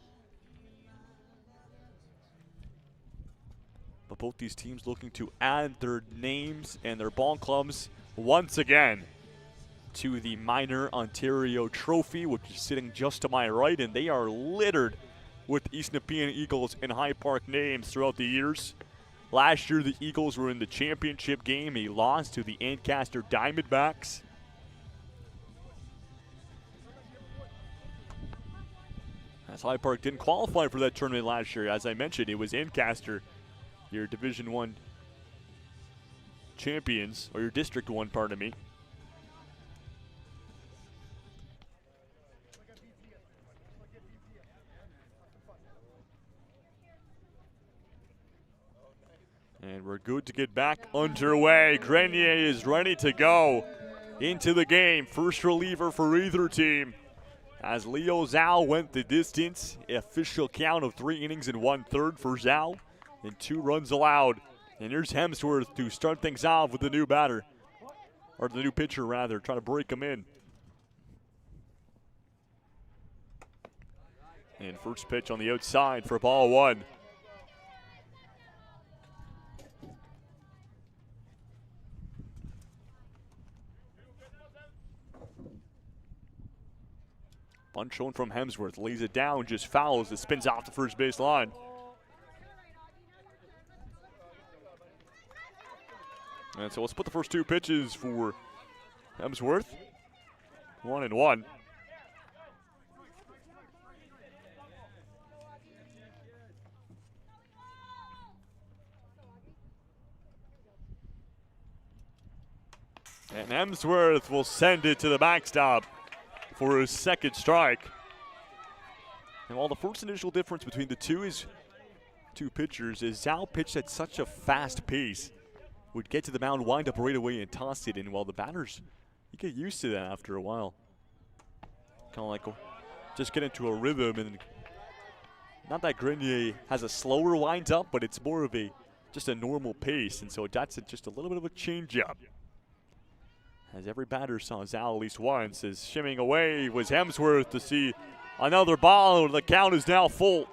But both these teams looking to add their names and their ball clubs once again to the Minor Ontario Trophy, which is sitting just to my right, and they are littered with East Nepean Eagles and High Park names throughout the years. Last year, the Eagles were in the championship game, a loss to the Ancaster Diamondbacks. As High Park didn't qualify for that tournament last year. As I mentioned, it was Ancaster, your Division I champions, or your District 1, pardon me. And we're good to get back underway. Grenier is ready to go into the game. First reliever for either team. As Leo Zhao went the distance, official count of 3 innings and 1/3 for Zhao, and 2 runs allowed. And here's Hemsworth to start things off with the new batter, or the new pitcher rather, trying to break him in. And first pitch on the outside for ball 1. Bunt shown from Hemsworth, lays it down, just fouls, it spins off the first base line. And so let's put the first 2 pitches for Hemsworth. 1-1. And Hemsworth will send it to the backstop for his second strike. And while the first initial difference between the two pitchers is Zhao pitched at such a fast pace, would get to the mound, wind up right away, and toss it in. While the batters, you get used to that after a while. Kind of like just get into a rhythm, and not that Grenier has a slower wind up, but it's more of just a normal pace, and so that's just a little bit of a change up. As every batter saw Zhao at least once, as shimmying away was Hemsworth to see another ball, and the count is now full.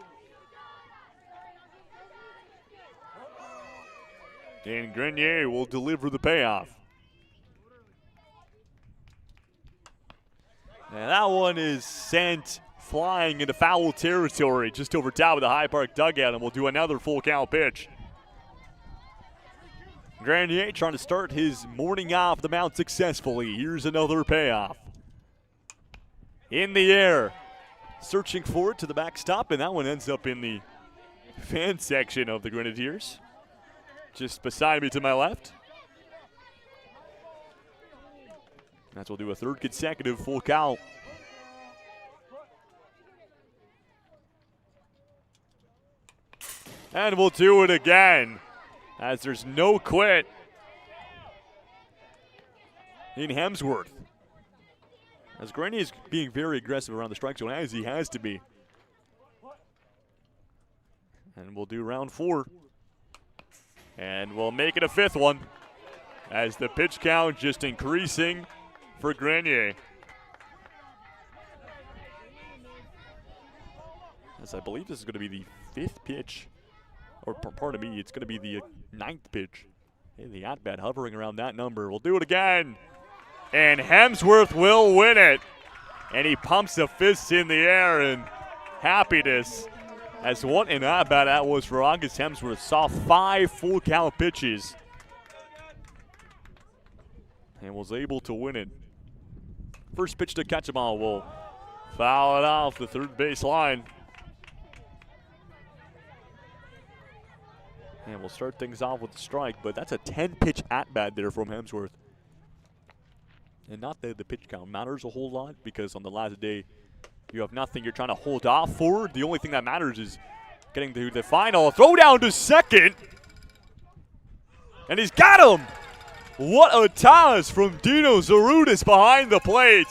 And Grenier will deliver the payoff. And that one is sent flying into foul territory just over top of the High Park dugout, and we'll do another full count pitch. Grenier trying to start his morning off the mound successfully. Here's another payoff. In the air, searching for it to the backstop, and that one ends up in the fan section of the Grenadiers. Just beside me to my left. That's we'll do a third consecutive full count. And we'll do it again, as there's no quit in Hemsworth. As Granny is being very aggressive around the strike zone, as he has to be. And we'll do round 4. And we'll make it a 5th one, as the pitch count just increasing for Grenier. As I believe this is going to be the 5th pitch. Or pardon me, it's going to be the 9th pitch. Hey, the at-bat hovering around that number. We'll do it again. And Hemsworth will win it. And he pumps the fists in the air in happiness. As what an at-bat that was for August Hemsworth. Saw 5 full count pitches. And was able to win it. First pitch to Ketchabal will foul it off the third base line. And we'll start things off with the strike, but that's a 10-pitch at-bat there from Hemsworth. And not that the pitch count matters a whole lot, because on the last day, you have nothing you're trying to hold off for. The only thing that matters is getting to the final. Throw down to second. And he's got him. What a toss from Dino Zarudis behind the plate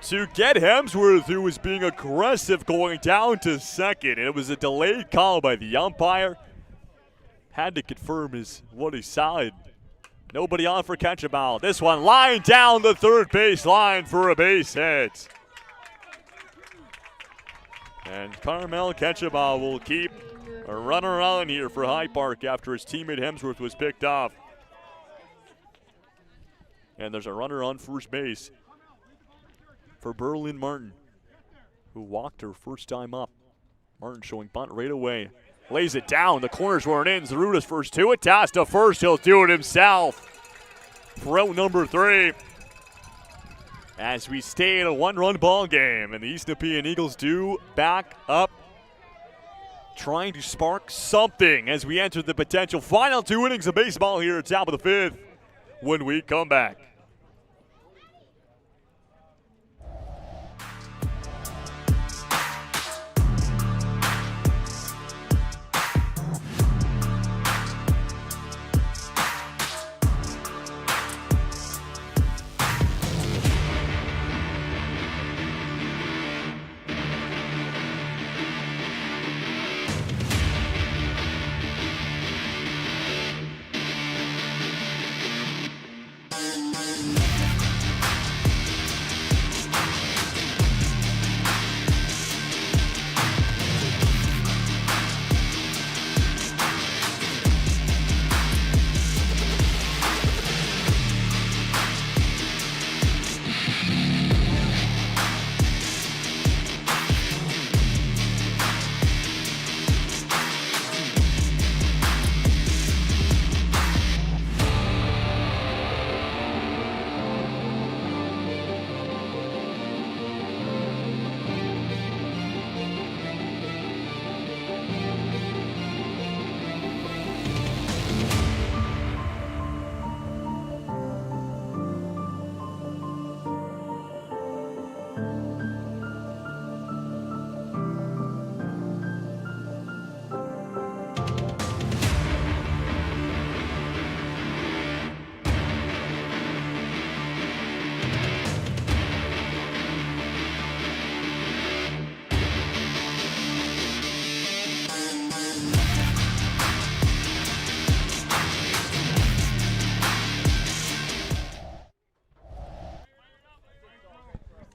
to get Hemsworth, who was being aggressive going down to second. And it was a delayed call by the umpire. Had to confirm what he saw. Nobody on for Ketchabal. This one lined down the third base line for a base hit. And Carmel Ketchabal will keep a runner on here for High Park after his teammate Hemsworth was picked off. And there's a runner on first base for Berlin Martin, who walked her first time up. Martin showing bunt right away. Lays it down. The corners weren't in. Zarudis first to it. Toss to first. He'll do it himself. For out number 3. As we stay in a 1-run ball game, and the East Nepean Eagles do back up, trying to spark something as we enter the potential final 2 innings of baseball here at top of the 5th when we come back.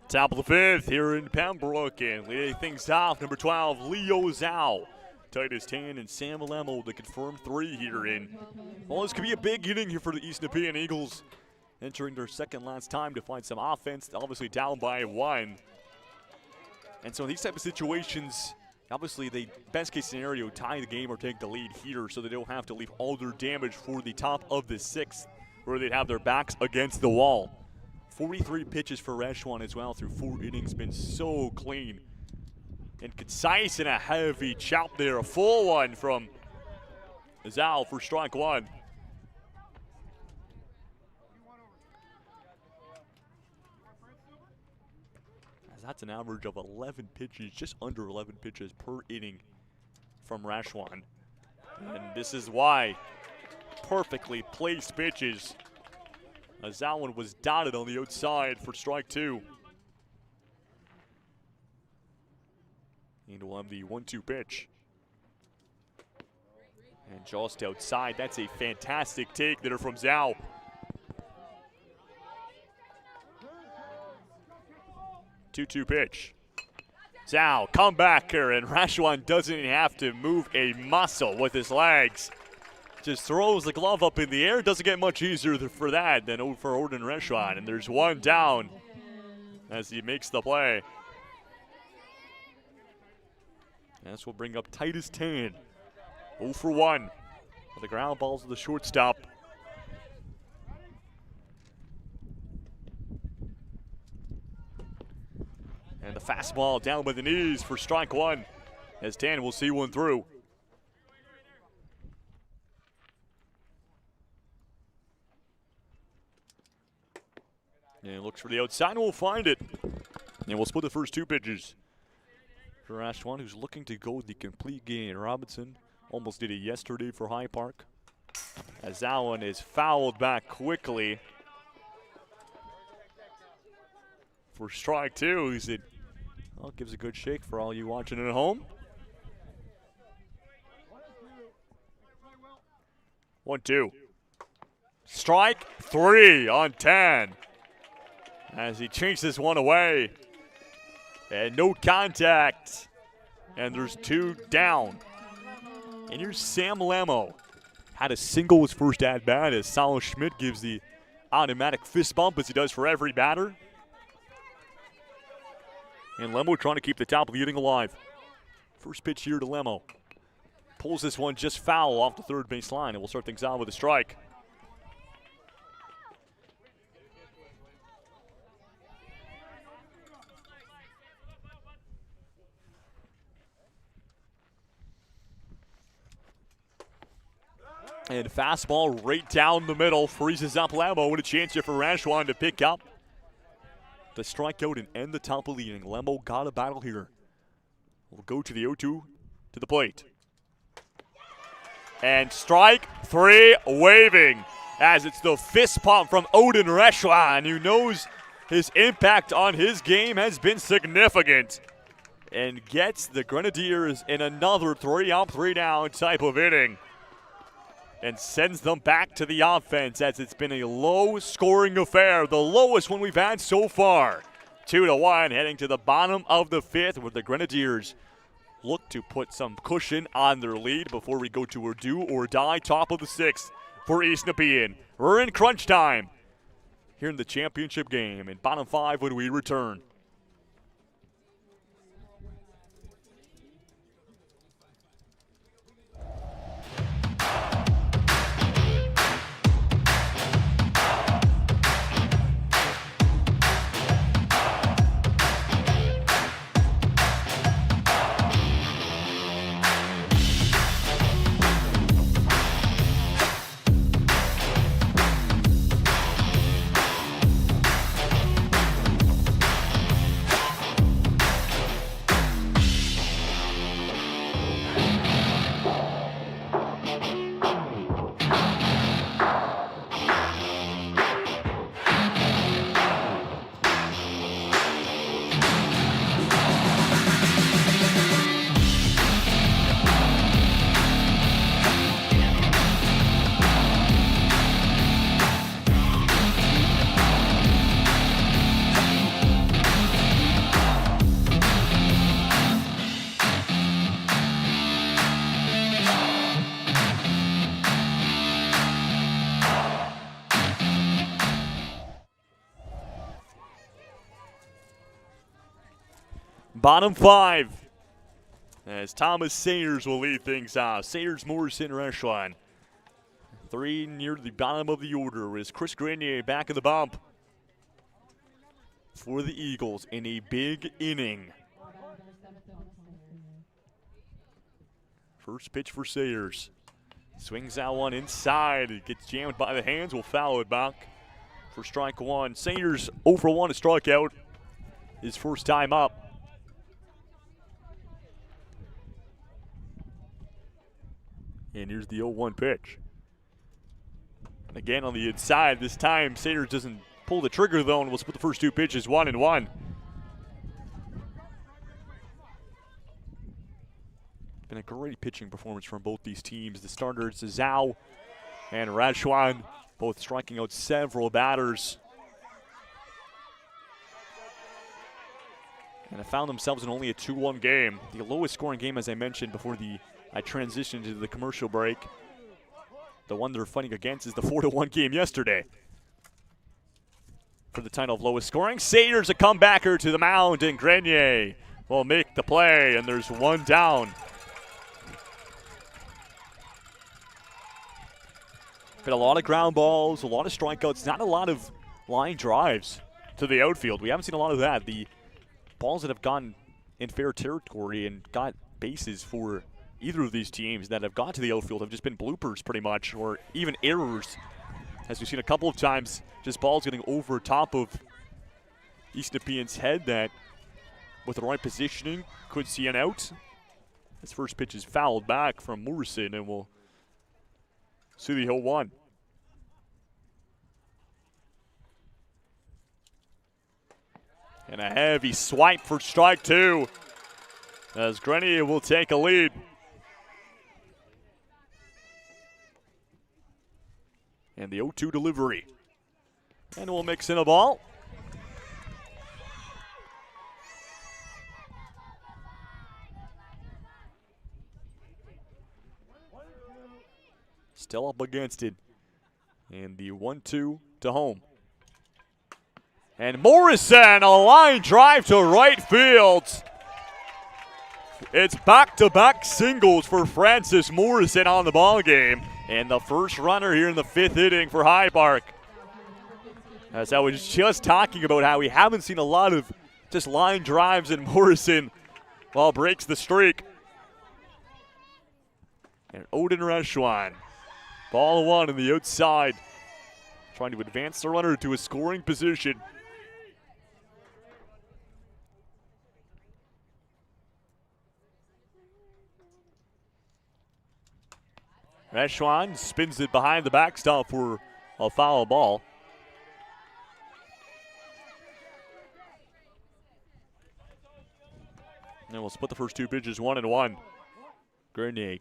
Top of the 5th here in Pembroke, and leading things off, number 12, Leo Zhao. Titus Tan and Sam Alemo, the confirmed 3 here in. Well, this could be a big inning here for the East Nepean Eagles. entering their second last time to find some offense, obviously down by 1. And so in these type of situations, obviously the best case scenario, tie the game or take the lead here so they don't have to leave all their damage for the top of the 6th where they'd have their backs against the wall. 43 pitches for Reshwan as well through 4 innings, been so clean and concise, and a heavy chop there, a full one from Zal for strike 1. As that's an average of 11 pitches, just under 11 pitches per inning from Reshwan. And this is why perfectly placed pitches. As that one was dotted on the outside for strike 2. And we'll have the 1-2 pitch. And just outside, that's a fantastic take there from Zhao. Two-two pitch. Zhao, come back here, and Reshwan doesn't have to move a muscle with his legs. Just throws the glove up in the air. Doesn't get much easier for that than for Odin Reshwan. And there's one down as he makes the play. And this will bring up Titus Tan. 0 for 1. For the ground balls to the shortstop. And the fastball down by the knees for strike 1. As Tan will see one through. And looks for the outside and will find it. And we'll split the first 2 pitches. For Reshwan, who's looking to go the complete game. Robinson almost did it yesterday for High Park. As that one is fouled back quickly. For strike 2, he said, well, gives a good shake for all you watching at home. 1-2. Strike 3 on 10. As he chased this one away. And no contact. And there's 2 down. And here's Sam Lamo. Had a single his first at-bat as Sal Schmidt gives the automatic fist bump as he does for every batter. And Lemo trying to keep the top of the inning alive. First pitch here to Lemo. Pulls this one just foul off the third base line, and we'll start things out with a strike. And fastball right down the middle, freezes up Lemo, and a chance here for Reshwan to pick up the strikeout and end the top of the inning. Lemo got a battle here. We'll go to the 0-2 to the plate. And strike 3 waving as it's the fist pump from Odin Reshwan, who knows his impact on his game has been significant and gets the Grenadiers in another 3 up, 3 down type of inning. And sends them back to the offense as it's been a low-scoring affair, the lowest one we've had so far. 2-1, heading to the bottom of the 5th, where the Grenadiers look to put some cushion on their lead before we go to a do or die top of the 6th for East Nepean. We're in crunch time here in the championship game, in bottom 5 when we return. bottom 5. As Thomas Sayers will lead things off. Sayers, Morrison, Reschwan. 3 near the bottom of the order is Chris Grenier back in the bump for the Eagles in a big inning. First pitch for Sayers. Swings that one inside. It gets jammed by the hands. Will foul it back for strike 1. Sayers 0 for 1, a strikeout. His first time up. And here's the 0-1 pitch. And again on the inside. This time Sayers doesn't pull the trigger though, and we'll split the first 2 pitches 1-1. Been a great pitching performance from both these teams. The starters, Zhao and Rashwan, both striking out several batters. And have found themselves in only a 2-1 game. The lowest scoring game, as I mentioned before I transitioned to the commercial break. The one they're fighting against is the 4-1 game yesterday. For the title of lowest scoring, Sayers a comebacker to the mound, and Grenier will make the play, and there's 1 down. Been a lot of ground balls, a lot of strikeouts, not a lot of line drives to the outfield. We haven't seen a lot of that. The balls that have gone in fair territory and got bases for either of these teams that have got to the outfield have just been bloopers pretty much, or even errors. As we've seen a couple of times, just balls getting over top of East Nepean's head that, with the right positioning, could see an out. His first pitch is fouled back from Morrison, and we'll see the 0-1. And a heavy swipe for strike 2, as Grenier will take a lead. And the 0-2 delivery. And we'll mix in a ball. Still up against it. And the 1-2 to home. And Morrison, a line drive to right field. It's back-to-back singles for Francis Morrison on the ball game. And the first runner here in the 5th inning for High Park. As I was just talking about how we haven't seen a lot of just line drives, and Morrison, well, breaks the streak. And Odin Reshwan, ball 1 on the outside, trying to advance the runner to a scoring position. Reshwan spins it behind the backstop for a foul ball. And we'll split the first 2 pitches 1-1. Grenier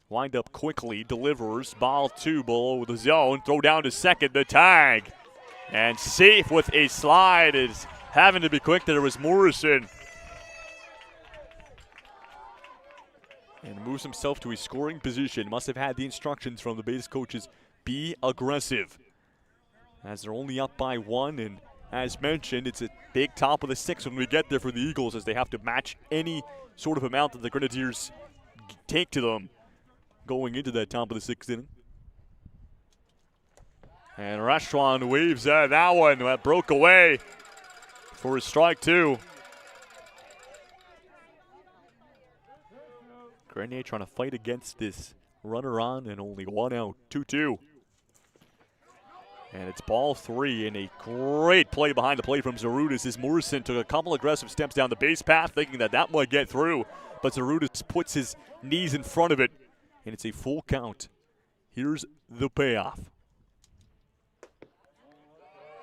wind up quickly, delivers, ball 2 below the zone, throw down to second, the tag. And safe with a slide, is having to be quick there was Morrison. And moves himself to a scoring position. Must have had the instructions from the base coaches, be aggressive. As they're only up by 1, and as mentioned, it's a big top of the 6th when we get there for the Eagles, as they have to match any sort of amount that the Grenadiers take to them going into that top of the 6th inning. And Rashwan waves that one. That broke away for a strike 2. Grenier trying to fight against this runner on, and only 1 out, 2-2. And it's ball 3, and a great play behind the plate from Zarutis as Morrison took a couple aggressive steps down the base path, thinking that might get through. But Zarutis puts his knees in front of it, and it's a full count. Here's the payoff.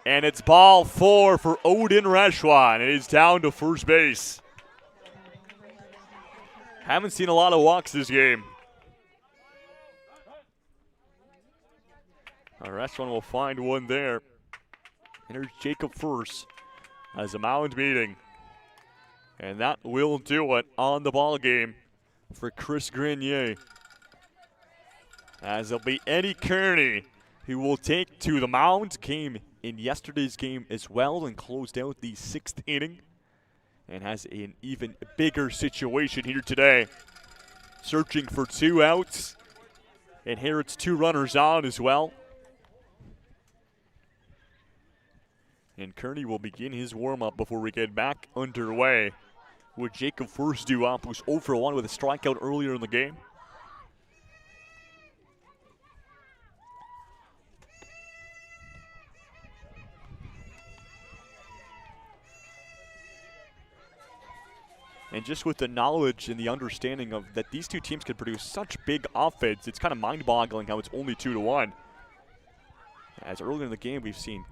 And it's ball 4 for Odin Reshwan, and he's down to first base. Haven't seen a lot of walks this game. Reshwan will find one there. And there's Jacob first as a mound meeting. And that will do it on the ball game for Chris Grenier. As it'll be Eddie Kearney who will take to the mound. Came in yesterday's game as well and closed out the 6th inning. and has an even bigger situation here today. Searching for 2 outs. Inherits 2 runners on as well. And Kearney will begin his warm-up before we get back underway with Jacob First due up, who's 0 for 1 with a strikeout earlier in the game. And just with the knowledge and the understanding of that these two teams could produce such big offense, it's kind of mind-boggling how it's only 2-1. As earlier in the game, we've seen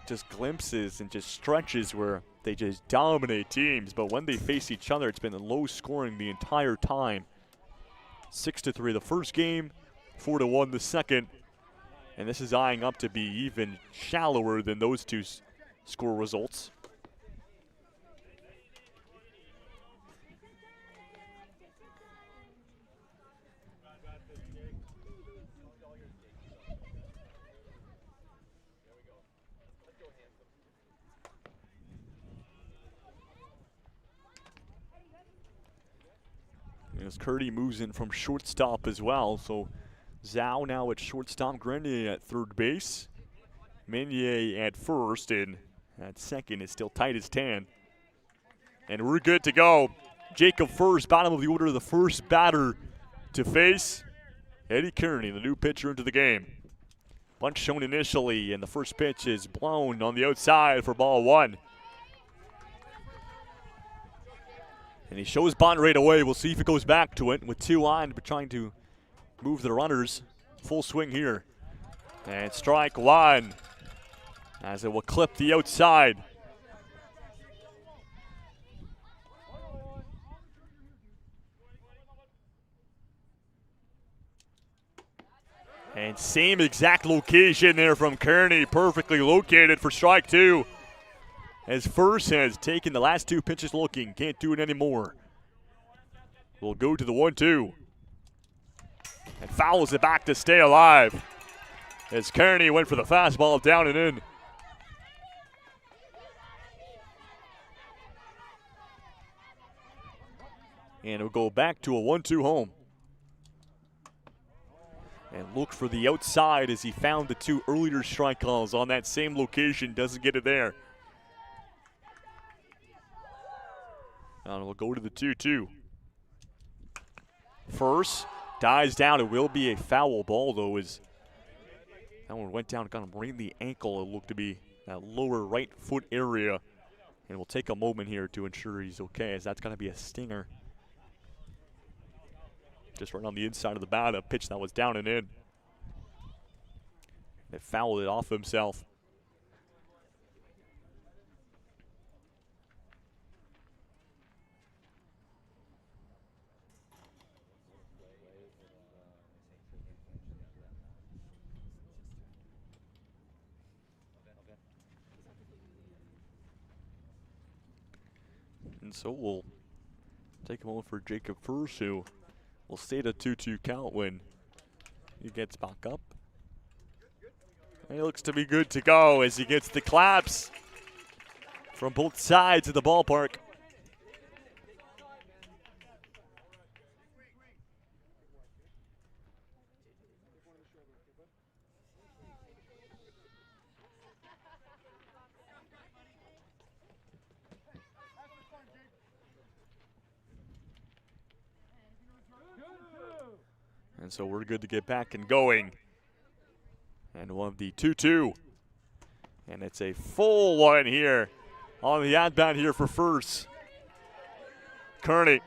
just glimpses and just stretches where they just dominate teams. But when they face each other, it's been low scoring the entire time. 6-3 the first game, 4-1 the second. And this is eyeing up to be even shallower than those two score results. As Curdy moves in from shortstop as well. So Zhao now at shortstop, Grenier at third base, Meunier at first, and at second is still tight as tan. And we're good to go. Jacob First, bottom of the order, the first batter to face Eddie Kearney, the new pitcher into the game. Bunch shown initially, and the first pitch is blown on the outside for ball 1. And he shows bunt right away. We'll see if it goes back to it with 2 on, but trying to move the runners. Full swing here. And strike 1 as it will clip the outside. And same exact location there from Kearney, perfectly located for strike 2. As First has taken the last 2 pitches looking, can't do it anymore. We'll go to the 1-2. And fouls it back to stay alive. As Kearney went for the fastball down and in. And it'll go back to a 1-2 home. And look for the outside as he found the 2 earlier strike calls on that same location, doesn't get it there. And we'll go to the 2-2. First dies down. It will be a foul ball, though, as that one went down, kind of right in the ankle. It looked to be that lower right foot area. And we'll take a moment here to ensure he's okay, as that's going to be a stinger. Just right on the inside of the bat, a pitch that was down and in. They fouled it off himself. And so we'll take a moment for Jacob First, who will stay at a 2-2 count when he gets back up. And he looks to be good to go as he gets the claps from both sides of the ballpark. And so we're good to get back and going. And we'll have the 2-2. And it's a full one here on the at-bat here for First. Kearney,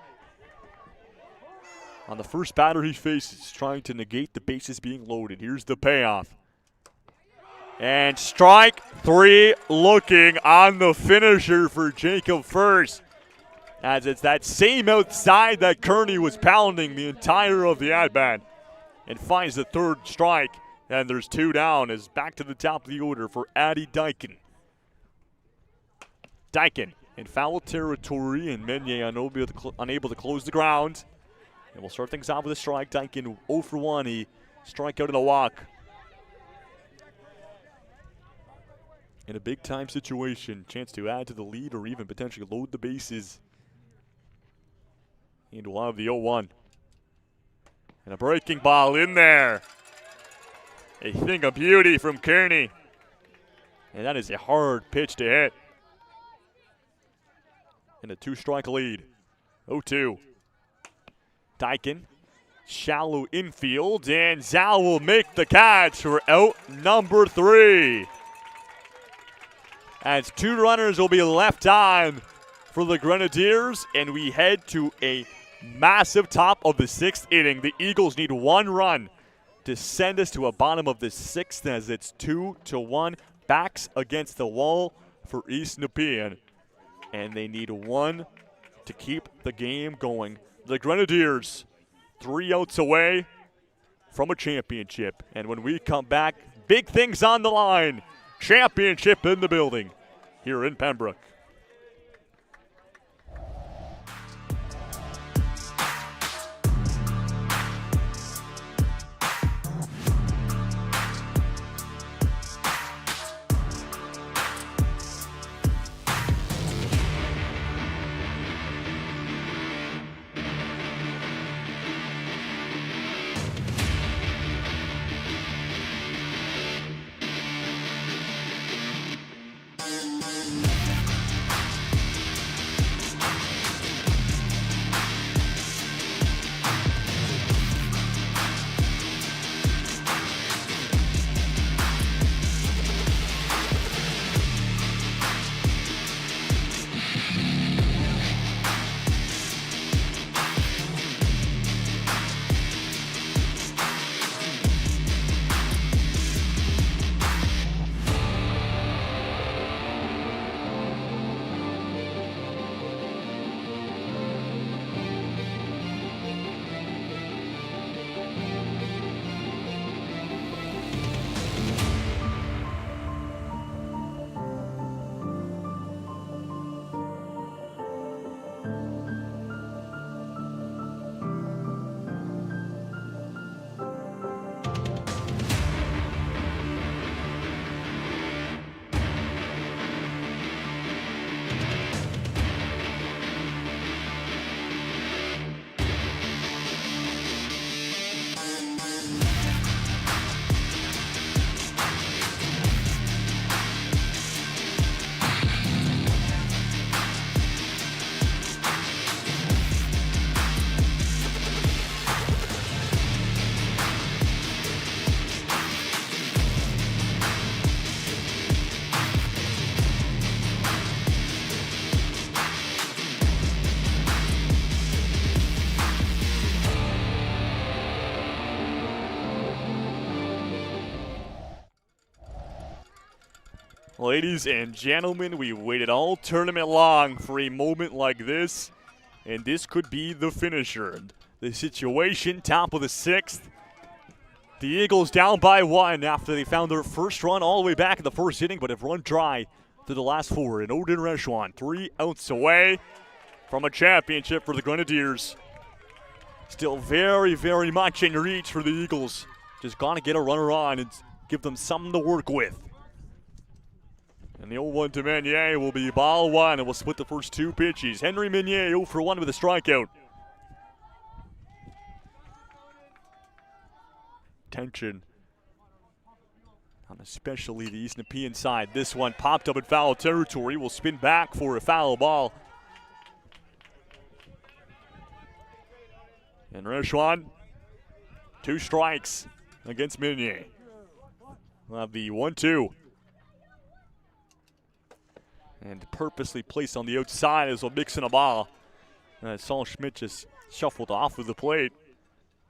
on the first batter he faces, trying to negate the bases being loaded. Here's the payoff. And strike 3 looking on the finisher for Jacob First. As it's that same outside that Kearney was pounding the entire of the at-bat. And finds the 3rd strike. And there's 2 down as back to the top of the order for Addy Dyken. Dyken in foul territory, and Meunier unable to close the ground. And we'll start things off with a strike. Dyken 0 for 1. He strike out in a walk. in a big-time situation. Chance to add to the lead or even potentially load the bases. And we'll have the 0-1. And a breaking ball in there. A thing of beauty from Kearney. And that is a hard pitch to hit. In a 2-strike lead. 0-2. Dyken. Shallow infield. And Zhao will make the catch for out number 3. As 2 runners will be left on for the Grenadiers. And we head to a massive top of the 6th inning. The Eagles need 1 run to send us to a bottom of the 6th as it's 2-1. Backs against the wall for East Nepean. And they need 1 to keep the game going. The Grenadiers 3 outs away from a championship. And when we come back, big things on the line. Championship in the building here in Pembroke. Ladies and gentlemen, we waited all tournament long for a moment like this, and this could be the finisher. The situation, top of the 6th. The Eagles down by 1 after they found their first run all the way back in the first inning, but have run dry through the last 4. And Odin Reshwan, 3 outs away from a championship for the Grenadiers. Still very, very much in reach for the Eagles. Just got to get a runner on and give them something to work with. And the 0-1 to Meunier will be ball 1, and we'll split the first 2 pitches. Henry Meunier 0 for 1 with a strikeout. Tension on especially the East Nepean side. This one popped up in foul territory. Will spin back for a foul ball. And Reshwan, 2 strikes against Meunier. We'll have the 1-2. And purposely placed on the outside as we'll mix in a ball. Saul Schmidt just shuffled off of the plate.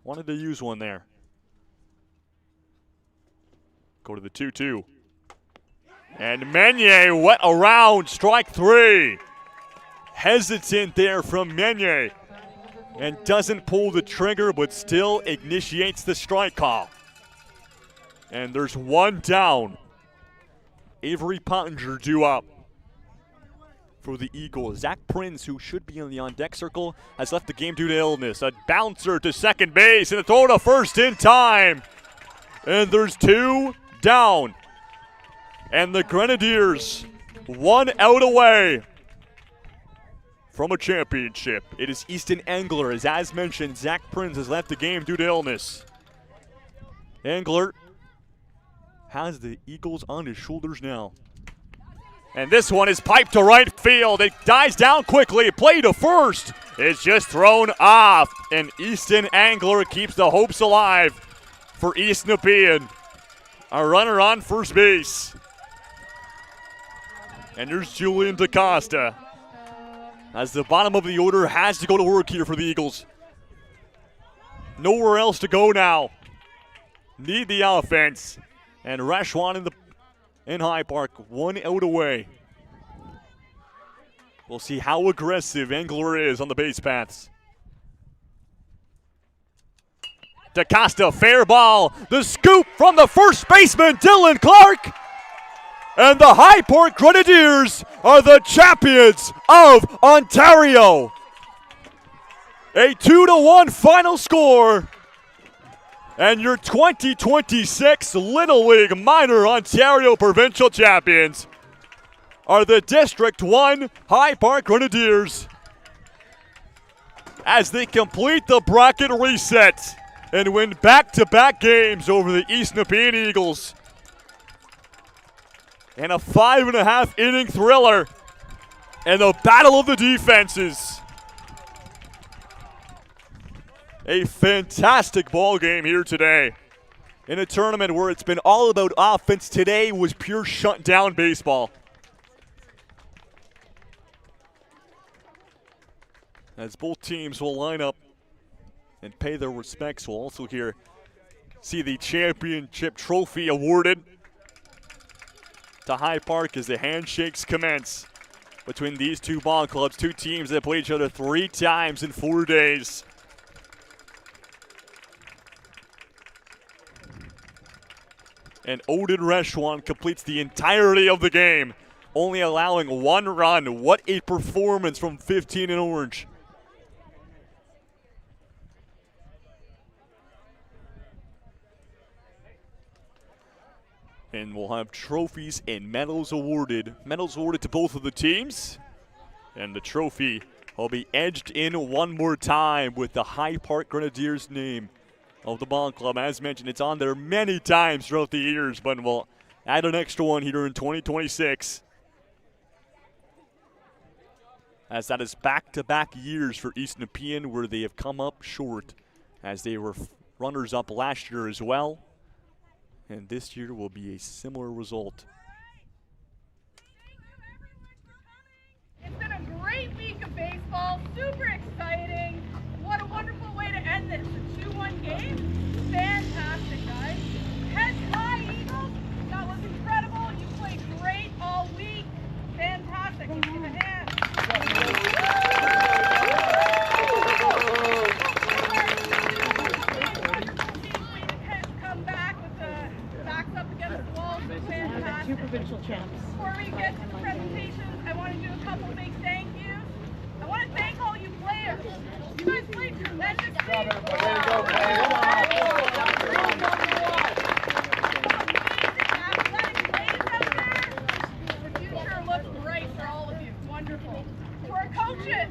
Wanted to use one there. Go to the 2-2. And Meunier went around, strike 3. Hesitant there from Meunier. And doesn't pull the trigger, but still initiates the strike call. And there's 1 down. Avery Pottinger due up for the Eagles. Zach Prince, who should be in the on-deck circle, has left the game due to illness. A bouncer to second base and a throw to first in time. And there's 2 down. And the Grenadiers, 1 out away from a championship. It is Easton Engler, as mentioned, Zach Prinz has left the game due to illness. Engler has the Eagles on his shoulders now. And this one is piped to right field. It dies down quickly. Play to first. It's just thrown off. And Easton Engler keeps the hopes alive for East Nepean. A runner on first base. And there's Julian DaCosta. As the bottom of the order has to go to work here for the Eagles. Nowhere else to go now. Need the offense. And Rashwan in High Park, 1 out away. We'll see how aggressive Engler is on the base paths. DaCosta, fair ball. The scoop from the first baseman, Dylan Clark. And the High Park Grenadiers are the champions of Ontario. A 2-1 final score. And your 2026 Little League Minor Ontario Provincial champions are the District 1 High Park Grenadiers as they complete the bracket reset and win back-to-back games over the East Nepean Eagles. And a 5.5 inning thriller and the battle of the defenses. A fantastic ball game here today. In a tournament where it's been all about offense, today was pure shut-down baseball. As both teams will line up and pay their respects, we'll also here see the championship trophy awarded to High Park as the handshakes commence between these two ball clubs, two teams that play each other 3 times in 4 days. And Odin Reshwan completes the entirety of the game, only allowing 1 run. What a performance from 15 in orange. And we'll have trophies and medals awarded. Medals awarded to both of the teams. And the trophy will be edged in one more time with the High Park Grenadiers name of the ball club. As mentioned, it's on there many times throughout the years, but we'll add an extra one here in 2026. As that is back-to-back years for East Nepean where they have come up short, as they were runners-up last year as well. And this year will be a similar result. It's been a great week of baseball, super exciting. What a wonderful way to end this. A 2-1 game. Fantastic, guys. Heads high, Eagles. That was incredible. You played great all week. Fantastic. Give me the hand. Come back with the backs up against the wall. Fantastic. 2 provincial champs. Before we get to the presentations, I want to do a couple of big thank yous. I want to thank all you players. You guys played tremendously. The future looks bright for all of you. Wonderful. To our coaches,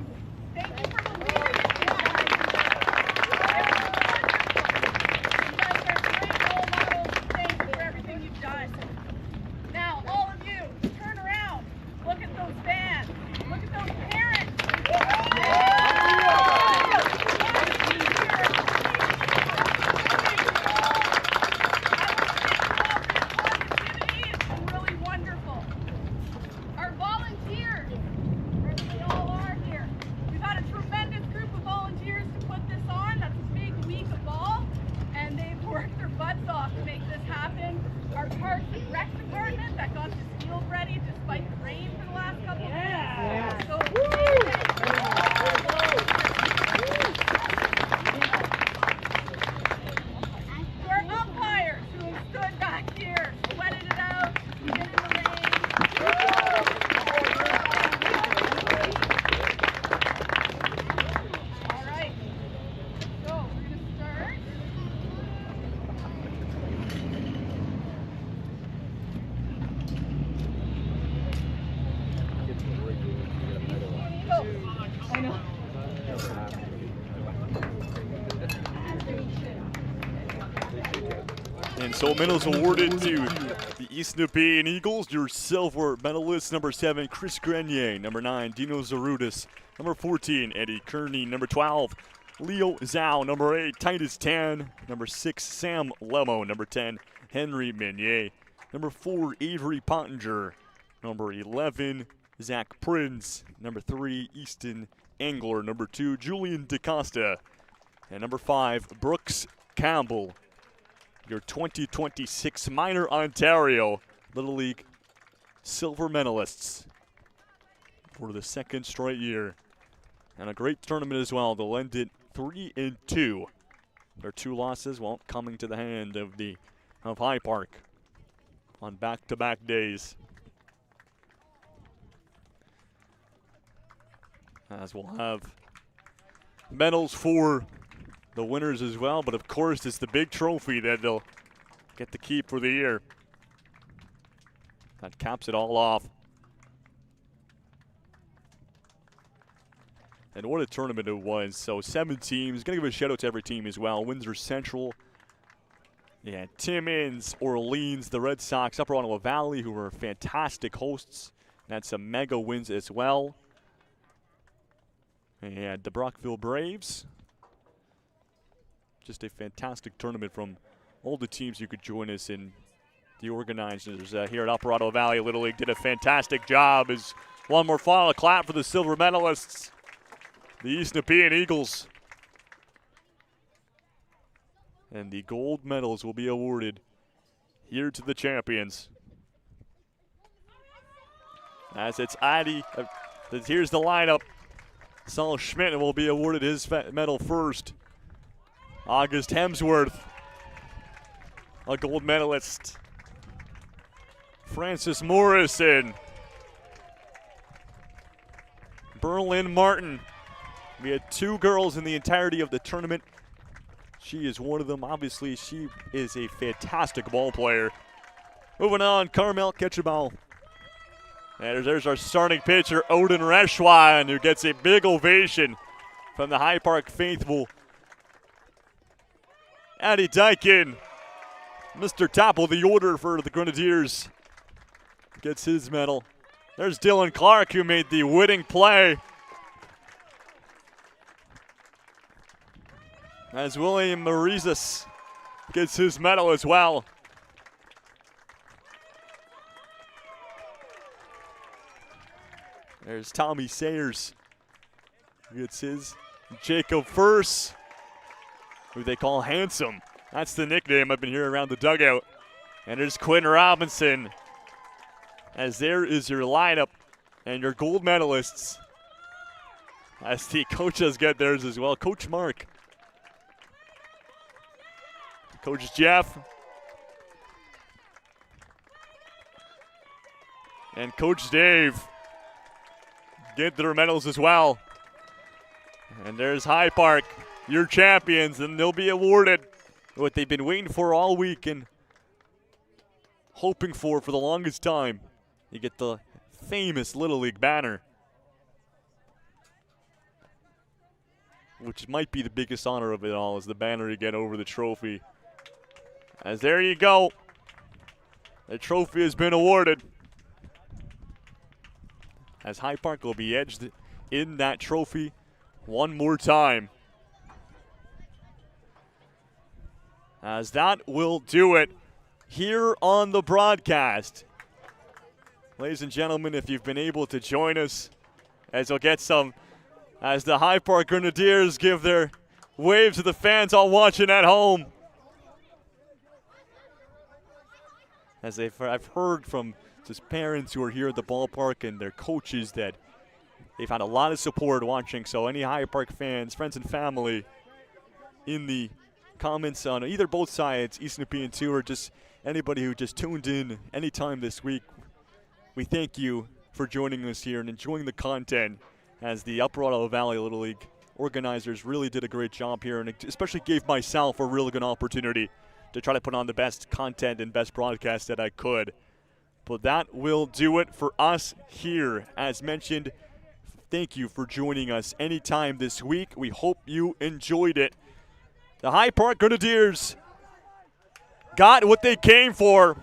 thank you for the leadership. You guys are great role models. Thank you for everything you've done. Now, all of you, turn around. Look at those fans. Look at those parents. It's been really wonderful. Our volunteers, where they all are here. We've had a tremendous group of volunteers to put this on. That's a big week of ball, and they've worked their butts off to make this happen. Our Parks and Rec department that got this field ready despite the rain for the last couple of days. So, to our umpires who have stood back here, sweated it out, been in the rain. All right, so we're going to start. go. I know. And so medals awarded to the East Nepean Eagles. Your silver medalists, number 7, Chris Grenier. Number 9, Dino Zarudis. Number 14, Eddie Kearney. Number 12, Leo Zhao. Number 8, Titus Tan. Number 6, Sam Lemo. Number 10, Henry Meunier. Number 4, Avery Pottinger. Number 11, Zach Prince. Number 3, Easton Angler. Number 2, Julian DaCosta. And number 5, Brooks Campbell. Your 2026 Minor Ontario Little League silver medalists for the second straight year. And a great tournament as well. They'll end it 3-2. Their 2 losses, well, coming to the hand of High Park on back-to-back days. As we'll have medals for the winners as well, but of course it's the big trophy that they'll get to keep for the year. That caps it all off. And what a tournament it was. So 7 teams. Gonna give a shout out to every team as well. Windsor Central, yeah, Timmins, Orleans, the Red Sox, Upper Ottawa Valley, who were fantastic hosts. And had some mega wins as well. And the Brockville Braves. Just a fantastic tournament from all the teams who could join us. And the organizers here at Upper Ottawa Valley Little League did a fantastic job. As one more final clap for the silver medalists, the East Nepean Eagles. And the gold medals will be awarded here to the champions. As it's Adi, here's the lineup. Saul Schmidt will be awarded his medal first. August Hemsworth, a gold medalist. Francis Morrison. Berlin Martin. We had 2 girls in the entirety of the tournament. She is one of them. Obviously, she is a fantastic ball player. Moving on, Carmel Ketchabal. And there's our starting pitcher, Odin Reshwan, who gets a big ovation from the High Park faithful. Addy Dykin, Mr. Top of the order for the Grenadiers, gets his medal. There's Dylan Clark, who made the winning play. As William Marizas gets his medal as well. There's Tommy Sayers, who gets his. Jacob Furse, who they call Handsome. That's the nickname I've been hearing around the dugout. And there's Quinn Robinson. As there is your lineup and your gold medalists. As the coaches get theirs as well. Coach Mark. Coach Jeff. And Coach Dave get their medals as well. And there's High Park, your champions, and they'll be awarded what they've been waiting for all week and hoping for the longest time. You get the famous Little League banner, which might be the biggest honor of it all, is the banner you get over the trophy. As there you go, the trophy has been awarded. As High Park will be edged in that trophy one more time. As that will do it here on the broadcast. Ladies and gentlemen, if you've been able to join us, as we'll get some, as the High Park Grenadiers give their wave to the fans all watching at home. As I've heard from just parents who are here at the ballpark and their coaches that they've had a lot of support watching. So any High Park fans, friends and family, in the comments on either both sides, East Nepean 2, or just anybody who just tuned in anytime this week, we thank you for joining us here and enjoying the content, as the Upper Ottawa Valley Little League organizers really did a great job here, and it especially gave myself a really good opportunity to try to put on the best content and best broadcast that I could. But that will do it for us here. As mentioned, thank you for joining us anytime this week. We hope you enjoyed it. The Hyde Park Grenadiers got what they came for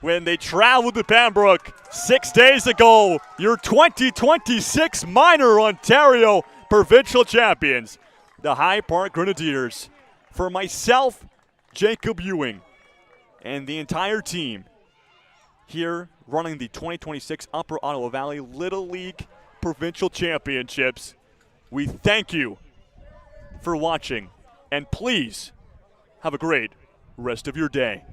when they traveled to Pembroke 6 days ago. Your 2026 Minor Ontario Provincial Champions, the Hyde Park Grenadiers. For myself, Jacob Ewing, and the entire team here running the 2026 Upper Ottawa Valley Little League Provincial Championships, we thank you for watching, and please have a great rest of your day.